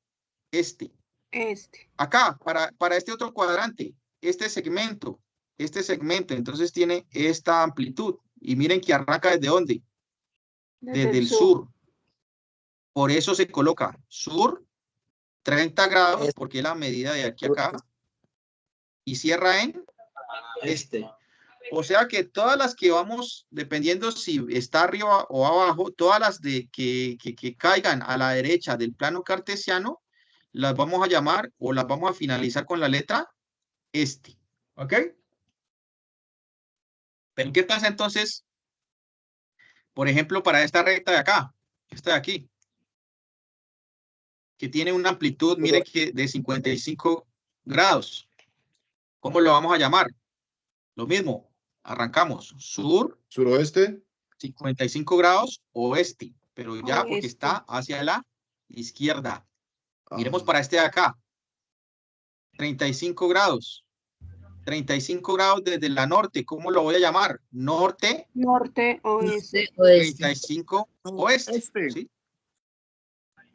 este. Acá, para este otro cuadrante, este segmento, entonces tiene esta amplitud. Y miren que arranca ¿desde dónde? Desde el sur. Por eso se coloca sur 30 grados, porque es la medida de aquí a acá. Y cierra en este. O sea que todas las que vamos, dependiendo si está arriba o abajo, todas las que caigan a la derecha del plano cartesiano, las vamos a llamar o las vamos a finalizar con la letra este. ¿Ok? Pero ¿qué pasa entonces? Por ejemplo, para esta recta de acá, esta de aquí, que tiene una amplitud, miren que de 55 grados. ¿Cómo lo vamos a llamar? Lo mismo, arrancamos suroeste, 55 grados, oeste, pero ya porque está hacia la izquierda. Miremos para este de acá, 35 grados. 35 grados desde la norte, ¿cómo lo voy a llamar? Norte, oeste. 35 oeste. ¿Sí?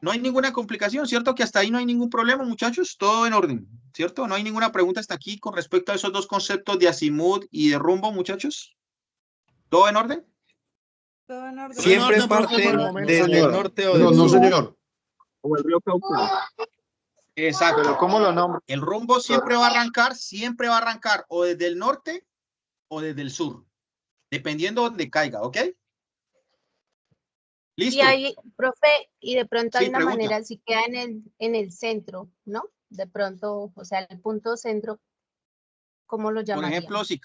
No hay ninguna complicación, ¿cierto? Que hasta ahí no hay ningún problema, muchachos, todo en orden, ¿cierto? No hay ninguna pregunta hasta aquí con respecto a esos dos conceptos de azimut y de rumbo, muchachos. ¿Todo en orden? Siempre norte, parten profesor. desde el Señor. norte o No, del no, sur. señor. O el río Cauca. Exacto. Pero ¿cómo lo nombro? El rumbo siempre va a arrancar o desde el norte o desde el sur, dependiendo de donde caiga, ¿ok? Listo. Y hay, profe, y de pronto hay Sí, una pregunta. manera, si queda en el centro, ¿no? De pronto, o sea, el punto centro, ¿cómo lo Por llamarían? ejemplo, si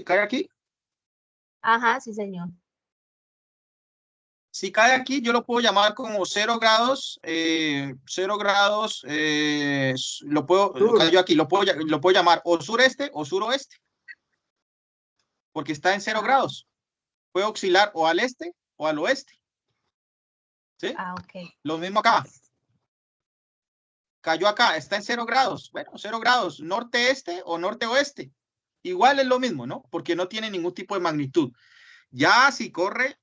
cae aquí, Ajá, sí, señor. si cae aquí, yo lo puedo llamar como 0 grados, 0 grados, cayó aquí, lo puedo llamar o sureste o suroeste, porque está en 0 grados. Puede oscilar o al este o al oeste. ¿Sí? Ah, ok. Lo mismo acá. Cayó acá, está en 0 grados. Bueno, 0 grados, norte-este o norte-oeste. Igual es lo mismo, ¿no? Porque no tiene ningún tipo de magnitud. Ya si corre,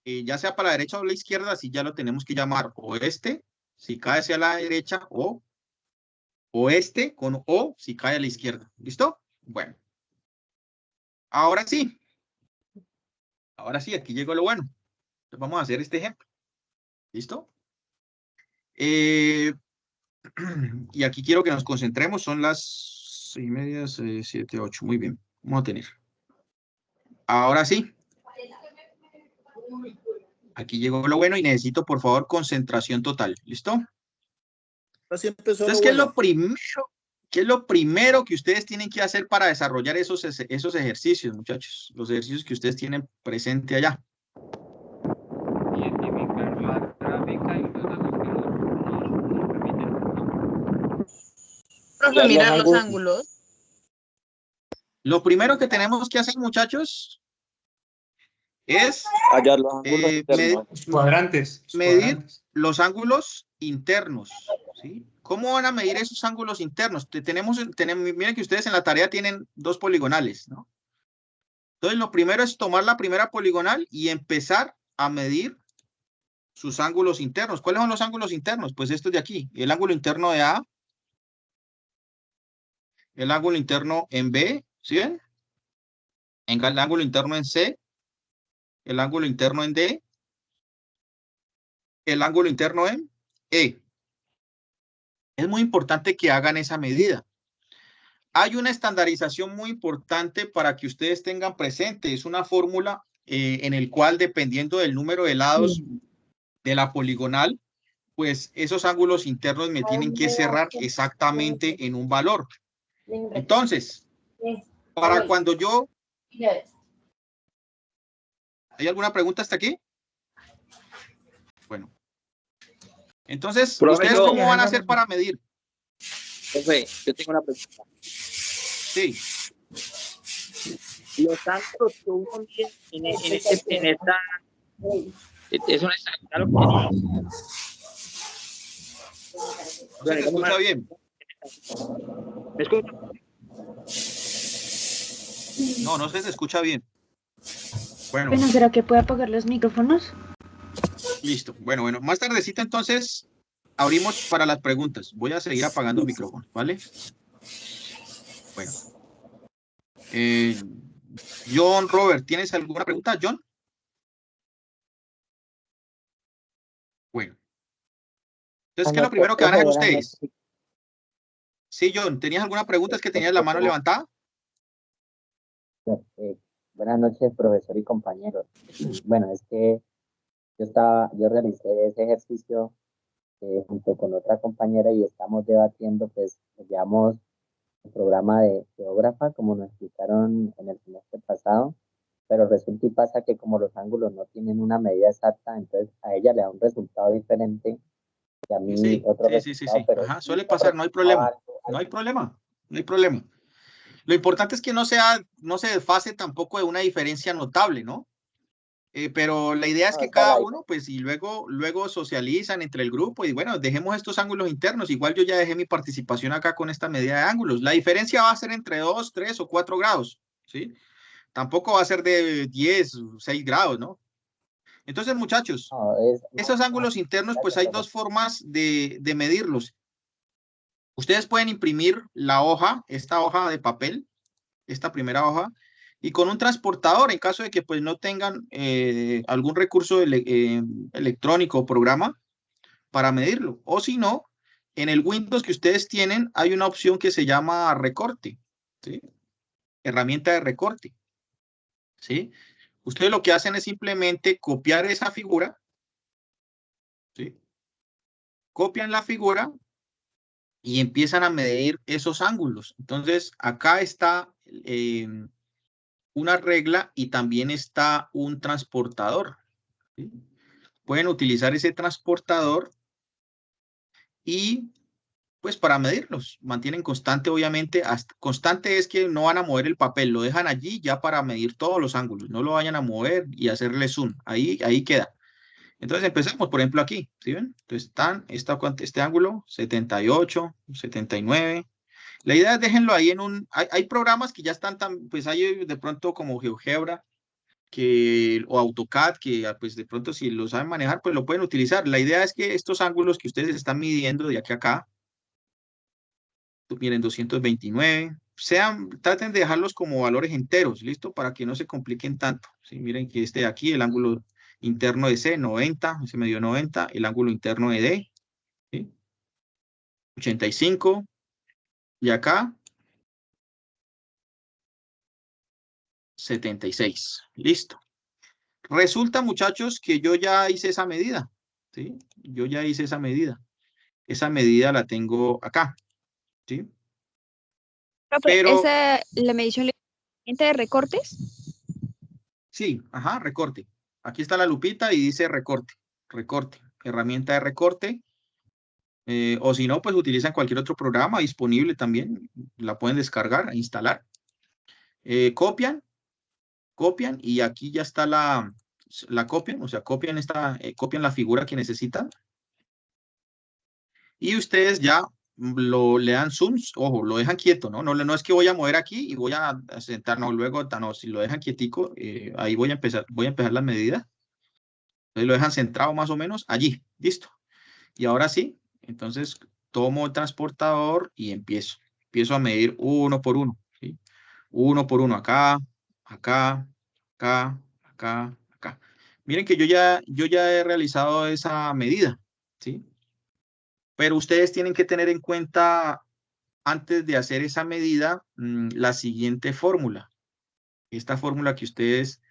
ya sea para la derecha o la izquierda, si ya lo tenemos que llamar oeste, si cae hacia la derecha, o oeste con o, si cae a la izquierda. ¿Listo? Bueno. Ahora sí. Ahora sí, aquí llegó lo bueno. Entonces vamos a hacer este ejemplo. ¿Listo? Y aquí quiero que nos concentremos. Son las 6:30, 7, 8. Muy bien. Vamos a tener. Ahora sí. Aquí llegó lo bueno y necesito, por favor, concentración total. ¿Listo? Así empezó Entonces, lo ¿qué es bueno. lo primero? ¿Qué es lo primero que ustedes tienen que hacer para desarrollar esos ejercicios, muchachos? Los ejercicios que ustedes tienen presente allá. Identificar la gráfica y los datos que nos permiten. Profe, mirar los ángulos. Lo primero que tenemos que hacer, muchachos, es Hallar los ángulos internos. medir los ángulos internos. ¿Sí? ¿Cómo van a medir esos ángulos internos? Miren que ustedes en la tarea tienen 2 poligonales, ¿no? Entonces, lo primero es tomar la primera poligonal y empezar a medir sus ángulos internos. ¿Cuáles son los ángulos internos? Pues estos de aquí. El ángulo interno de A, el ángulo interno en B, ¿sí ven? El ángulo interno en C, el ángulo interno en D, el ángulo interno en E. Es muy importante que hagan esa medida. Hay una estandarización muy importante para que ustedes tengan presente. Es una fórmula en el cual, dependiendo del número de lados de la poligonal, pues esos ángulos internos me tienen que cerrar exactamente en un valor. Entonces, para cuando yo... ¿Hay alguna pregunta hasta aquí? Bueno. Entonces, ¿ustedes cómo van a hacer para medir? Profe, yo tengo una pregunta. Sí. Los ángulos que uno mide en esta... Es una exacta lo que ¿No se escucha bien? ¿Me escucha? No, no se escucha bien. Bueno. Bueno, ¿será que puede apagar los micrófonos? Listo. Bueno. Más tardecita, entonces, abrimos para las preguntas. Voy a seguir apagando el micrófono, ¿vale? Bueno. John, Robert, ¿tienes alguna pregunta, John? Bueno. Entonces, ¿qué es lo primero que van a hacer ustedes? Sí, John, ¿tenías alguna pregunta? ¿Es que tenías la mano levantada? Buenas noches, profesor y compañeros. Bueno, es que yo realicé ese ejercicio junto con otra compañera y estamos debatiendo, pues, llevamos el programa de geógrafa, como nos explicaron en el semestre pasado, pero resulta y pasa que como los ángulos no tienen una medida exacta, entonces a ella le da un resultado diferente y a mí otro resultado. Pero ajá, suele pasar, no hay problema. No hay problema, no hay problema. Lo importante es que no se desfase tampoco de una diferencia notable, ¿no? Pero la idea es que cada uno, pues, y luego socializan entre el grupo y bueno, dejemos estos ángulos internos. Igual yo ya dejé mi participación acá con esta medida de ángulos. La diferencia va a ser entre 2, 3 o 4 grados, ¿sí? Tampoco va a ser de 10, 6 grados, ¿no? Entonces, muchachos, esos ángulos internos, pues hay 2 formas de medirlos. Ustedes pueden imprimir la hoja, esta hoja de papel, esta primera hoja, y con un transportador en caso de que pues no tengan algún recurso electrónico o programa para medirlo. O si no, en el Windows que ustedes tienen hay una opción que se llama recorte, ¿sí? Herramienta de recorte, ¿sí? Ustedes lo que hacen es simplemente copiar esa figura, ¿sí? Copian la figura y empiezan a medir esos ángulos. Entonces, acá está una regla y también está un transportador, ¿sí? Pueden utilizar ese transportador y pues para medirlos, mantienen constante, obviamente, constante es que no van a mover el papel, lo dejan allí ya para medir todos los ángulos, no lo vayan a mover y hacerle zoom, ahí queda. Entonces empezamos, por ejemplo, aquí, ¿sí ven? Entonces este ángulo, 78, 79. La idea es déjenlo ahí en un, hay programas que ya están tan, pues hay de pronto como GeoGebra, o AutoCAD, que pues de pronto si lo saben manejar, pues lo pueden utilizar. La idea es que estos ángulos que ustedes están midiendo de aquí a acá, miren, 229, traten de dejarlos como valores enteros, ¿listo? Para que no se compliquen tanto, ¿sí? Miren que este de aquí, el ángulo interno de C, 90, se me dio 90, el ángulo interno de D, ¿sí? 85, y acá, 76, listo. Resulta, muchachos, que yo ya hice esa medida, ¿sí? Yo ya hice esa medida. Esa medida la tengo acá, ¿sí? Pero la medición de recortes. Sí, ajá, recorte. Aquí está la lupita y dice recorte, recorte, herramienta de recorte. O si no, pues utilizan cualquier otro programa disponible también. La pueden descargar e instalar. Copian y aquí ya está la copian, o sea, copian la figura que necesitan. Y ustedes ya le dan zooms, ojo, lo dejan quieto, ¿no? No es que voy a mover aquí y voy a sentar, no, luego, no, si lo dejan quietico, ahí voy a empezar las medidas. Entonces lo dejan centrado más o menos allí, listo. Y ahora sí, entonces tomo el transportador y empiezo a medir uno por uno, ¿sí? Uno por uno, acá, acá, acá, acá, acá. Miren que yo ya he realizado esa medida, ¿sí? Pero ustedes tienen que tener en cuenta, antes de hacer esa medida, la siguiente fórmula. Esta fórmula que ustedes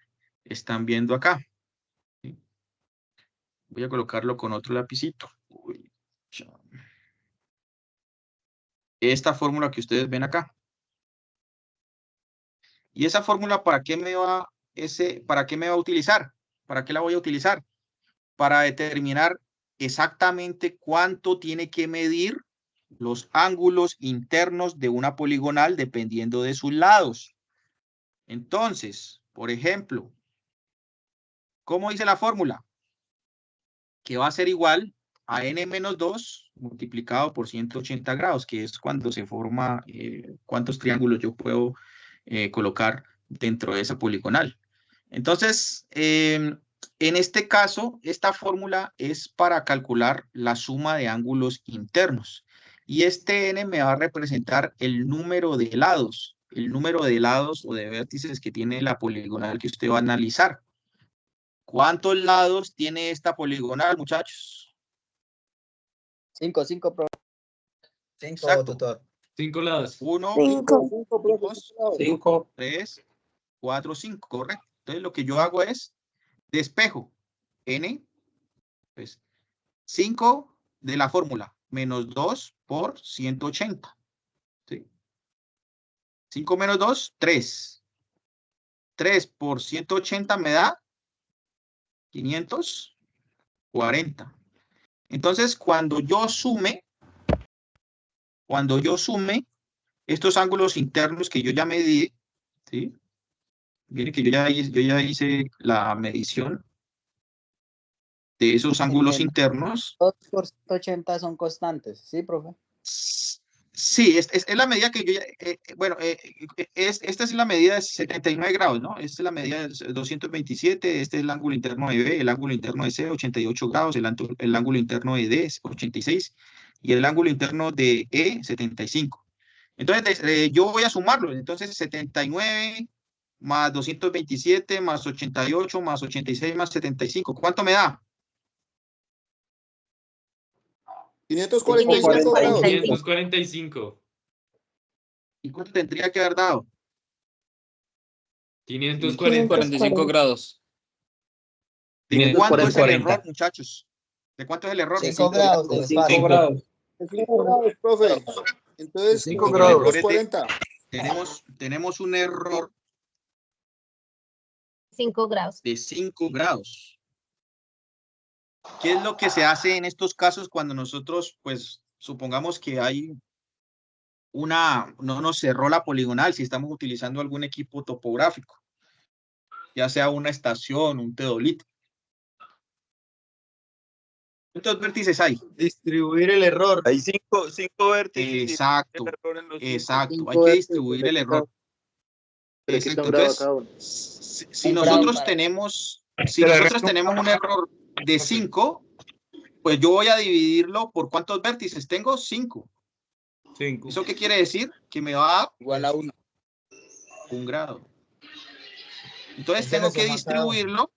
están viendo acá, ¿sí? Voy a colocarlo con otro lapicito. Uy, esta fórmula que ustedes ven acá. ¿Y esa fórmula para qué me va a utilizar? ¿Para qué la voy a utilizar? Para determinar exactamente cuánto tiene que medir los ángulos internos de una poligonal dependiendo de sus lados. Entonces, por ejemplo, ¿cómo dice la fórmula? Que va a ser igual a n-2 multiplicado por 180 grados, que es cuando se forma cuántos triángulos yo puedo colocar dentro de esa poligonal. Entonces, en este caso, esta fórmula es para calcular la suma de ángulos internos. Y este n me va a representar el número de lados o de vértices que tiene la poligonal que usted va a analizar. ¿Cuántos lados tiene esta poligonal, muchachos? 5, tutor. 5 lados. 1, 2, 3, 4, 5, correcto. Entonces lo que yo hago es despejo n, pues 5 de la fórmula, menos 2 por 180. ¿Sí? 5 menos 2, 3. 3 por 180 me da 540. Entonces, cuando yo sume estos ángulos internos que yo ya medí, ¿sí? Miren que yo ya hice la medición de esos ángulos internos. 2 por 180 son constantes, ¿sí, profe? Sí, es la medida que yo ya, esta es la medida de 79 grados, ¿no? Esta es la medida de 227, este es el ángulo interno de B, el ángulo interno de C, 88 grados, el ángulo interno de D, 86, y el ángulo interno de E, 75. Entonces, yo voy a sumarlo, entonces 79 más 227, más 88, más 86, más 75. ¿Cuánto me da? 545 grados. 545. ¿Y cuánto tendría que haber dado? 545 grados. ¿De cuánto es el 540. error, muchachos? ¿De cuánto es el error? 5 grados de desfase. 5 grados. 5 grados, profe. Entonces, 5 grados. 540. Tenemos un error 5 grados. de 5 grados. ¿Qué es lo que se hace en estos casos cuando nosotros, pues, supongamos que hay no nos cerró la poligonal si estamos utilizando algún equipo topográfico, ya sea una estación, un teodolito? ¿Cuántos vértices hay? Distribuir el error. Hay cinco vértices. Exacto, exacto. Hay que distribuir el error. Exacto. Entonces, si nosotros tenemos un error de 5, pues yo voy a dividirlo por ¿cuántos vértices tengo? 5. ¿Eso qué quiere decir? Que me va a dar Igual a 1. 1 grado. Entonces tengo que distribuirlo.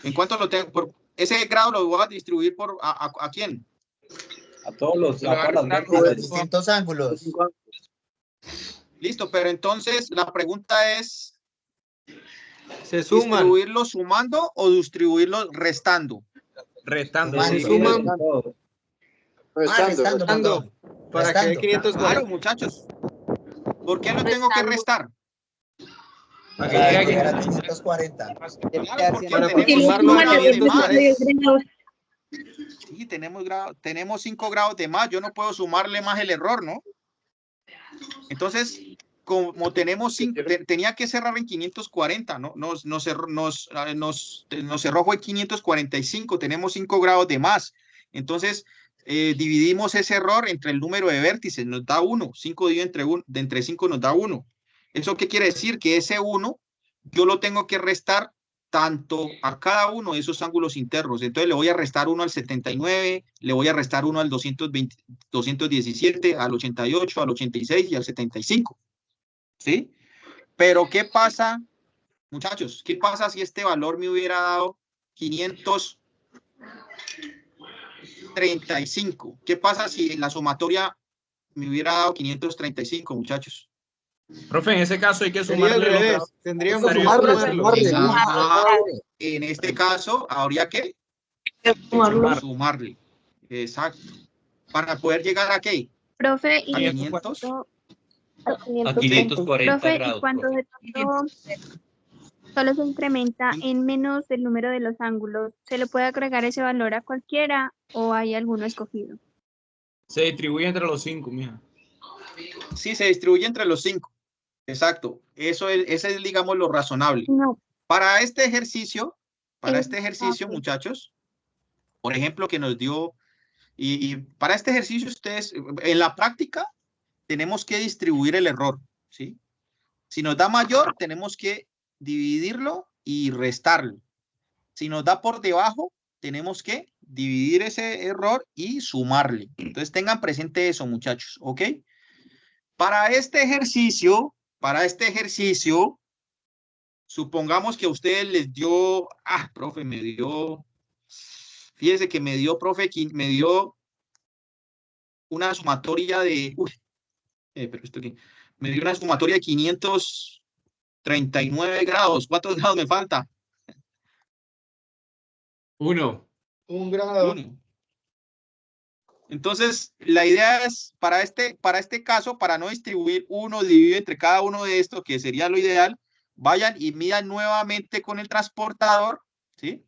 ¿En cuánto lo tengo? Ese grado lo voy a distribuir por ¿a quién? A todas las vértices. Distintos ángulos. Listo, pero entonces la pregunta es, Se suman. ¿distribuirlo sumando o distribuirlo restando? Restando. Se suman. Restando. Para que dé 540. Claro, muchachos. ¿Por qué lo tengo que restar? Para Para que llegar a llegue 540. Claro, porque Para tenemos confirmarlo 5 grados de más. grados. Sí, tenemos 5 grados de más. Yo no puedo sumarle más el error, ¿no? Entonces, como tenemos 5, tenía que cerrar en 540, ¿no? Nos cerró fue 545, tenemos 5 grados de más. Entonces, dividimos ese error entre el número de vértices, nos da 1. 5 dividido entre 5 nos da 1. ¿Eso qué quiere decir? Que ese 1 yo lo tengo que restar tanto a cada uno de esos ángulos internos. Entonces le voy a restar 1 al 79, le voy a restar 1 al 217, al 88, al 86 y al 75. ¿Sí? Pero ¿qué pasa, muchachos? ¿Qué pasa si este valor me hubiera dado 535? ¿Qué pasa si en la sumatoria me hubiera dado 535, muchachos? Profe, en ese caso hay que sumarle. Tendríamos que sumarlo. En este caso, ¿habría que? Sumarle. Exacto. Para poder llegar a qué? Profe, ¿A 500? A 540 profe, grados. y cuando de pronto solo se incrementa en menos del número de los ángulos, ¿se le puede agregar ese valor a cualquiera o hay alguno escogido? Se distribuye entre los 5, mija. Sí, se distribuye entre los 5. Exacto. Ese es, digamos, lo razonable. No. Para este ejercicio, muchachos, por ejemplo, que nos dio, y para este ejercicio ustedes, en la práctica, tenemos que distribuir el error, ¿sí? Si nos da mayor, tenemos que dividirlo y restarlo. Si nos da por debajo, tenemos que dividir ese error y sumarle. Entonces tengan presente eso, muchachos, ¿ok? Para este ejercicio, supongamos que a ustedes les dio, profe, fíjese que me dio una sumatoria de, me dio una sumatoria de 539 grados. ¿Cuántos grados me falta? 1. 1 grado. 1. Entonces, la idea es, para este caso, para no distribuir 1 dividido entre cada uno de estos, que sería lo ideal, vayan y midan nuevamente con el transportador, ¿sí?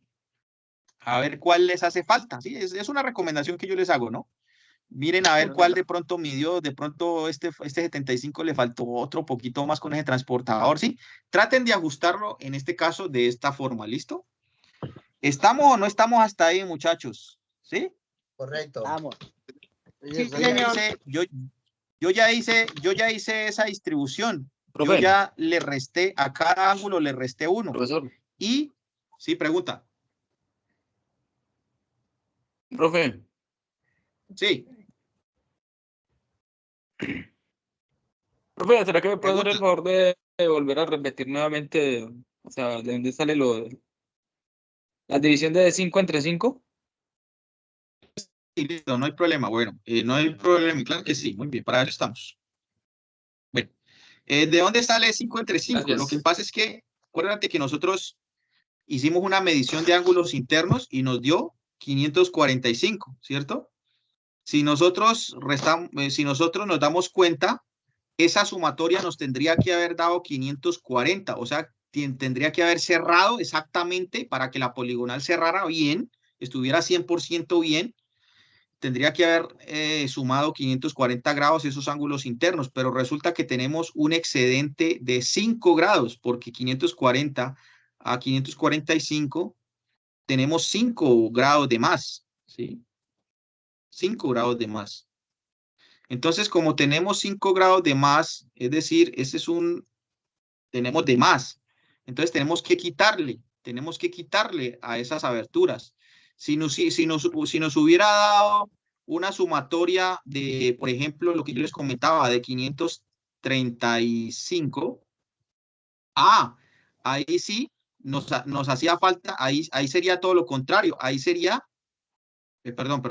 A ver cuál les hace falta, ¿sí? Es una recomendación que yo les hago, ¿no? Miren a ver cuál de pronto midió, de pronto este 75 le faltó otro poquito más con ese transportador, ¿sí? Traten de ajustarlo, en este caso, de esta forma, ¿listo? ¿Estamos o no estamos hasta ahí, muchachos? ¿Sí? Correcto. Vamos. Sí, yo ya hice esa distribución. Profe. Yo ya le resté, a cada ángulo le resté 1. Profesor. Y, sí, pregunta. Profe. Sí. Profe, ¿será que me puede hacer el favor de volver a repetir nuevamente, o sea, de dónde sale la división de 5 entre 5. Sí, listo, no hay problema. Bueno, no hay problema. Claro que sí, muy bien, para eso estamos. Bueno, ¿de dónde sale 5 entre 5? Gracias. Lo que pasa es que, acuérdate que nosotros hicimos una medición de ángulos internos y nos dio 545, ¿cierto? Si nosotros si nosotros nos damos cuenta, esa sumatoria nos tendría que haber dado 540, o sea, tendría que haber cerrado exactamente para que la poligonal cerrara bien, estuviera 100% bien, tendría que haber sumado 540 grados esos ángulos internos, pero resulta que tenemos un excedente de 5 grados, porque 540 a 545 tenemos 5 grados de más, ¿sí? 5 grados de más. Entonces, como tenemos 5 grados de más, es decir, tenemos de más. Entonces, tenemos que quitarle a esas aberturas. Si nos hubiera dado una sumatoria de, por ejemplo, lo que yo les comentaba, de 535, ahí sí nos hacía falta, ahí sería todo lo contrario, ahí sería, perdón.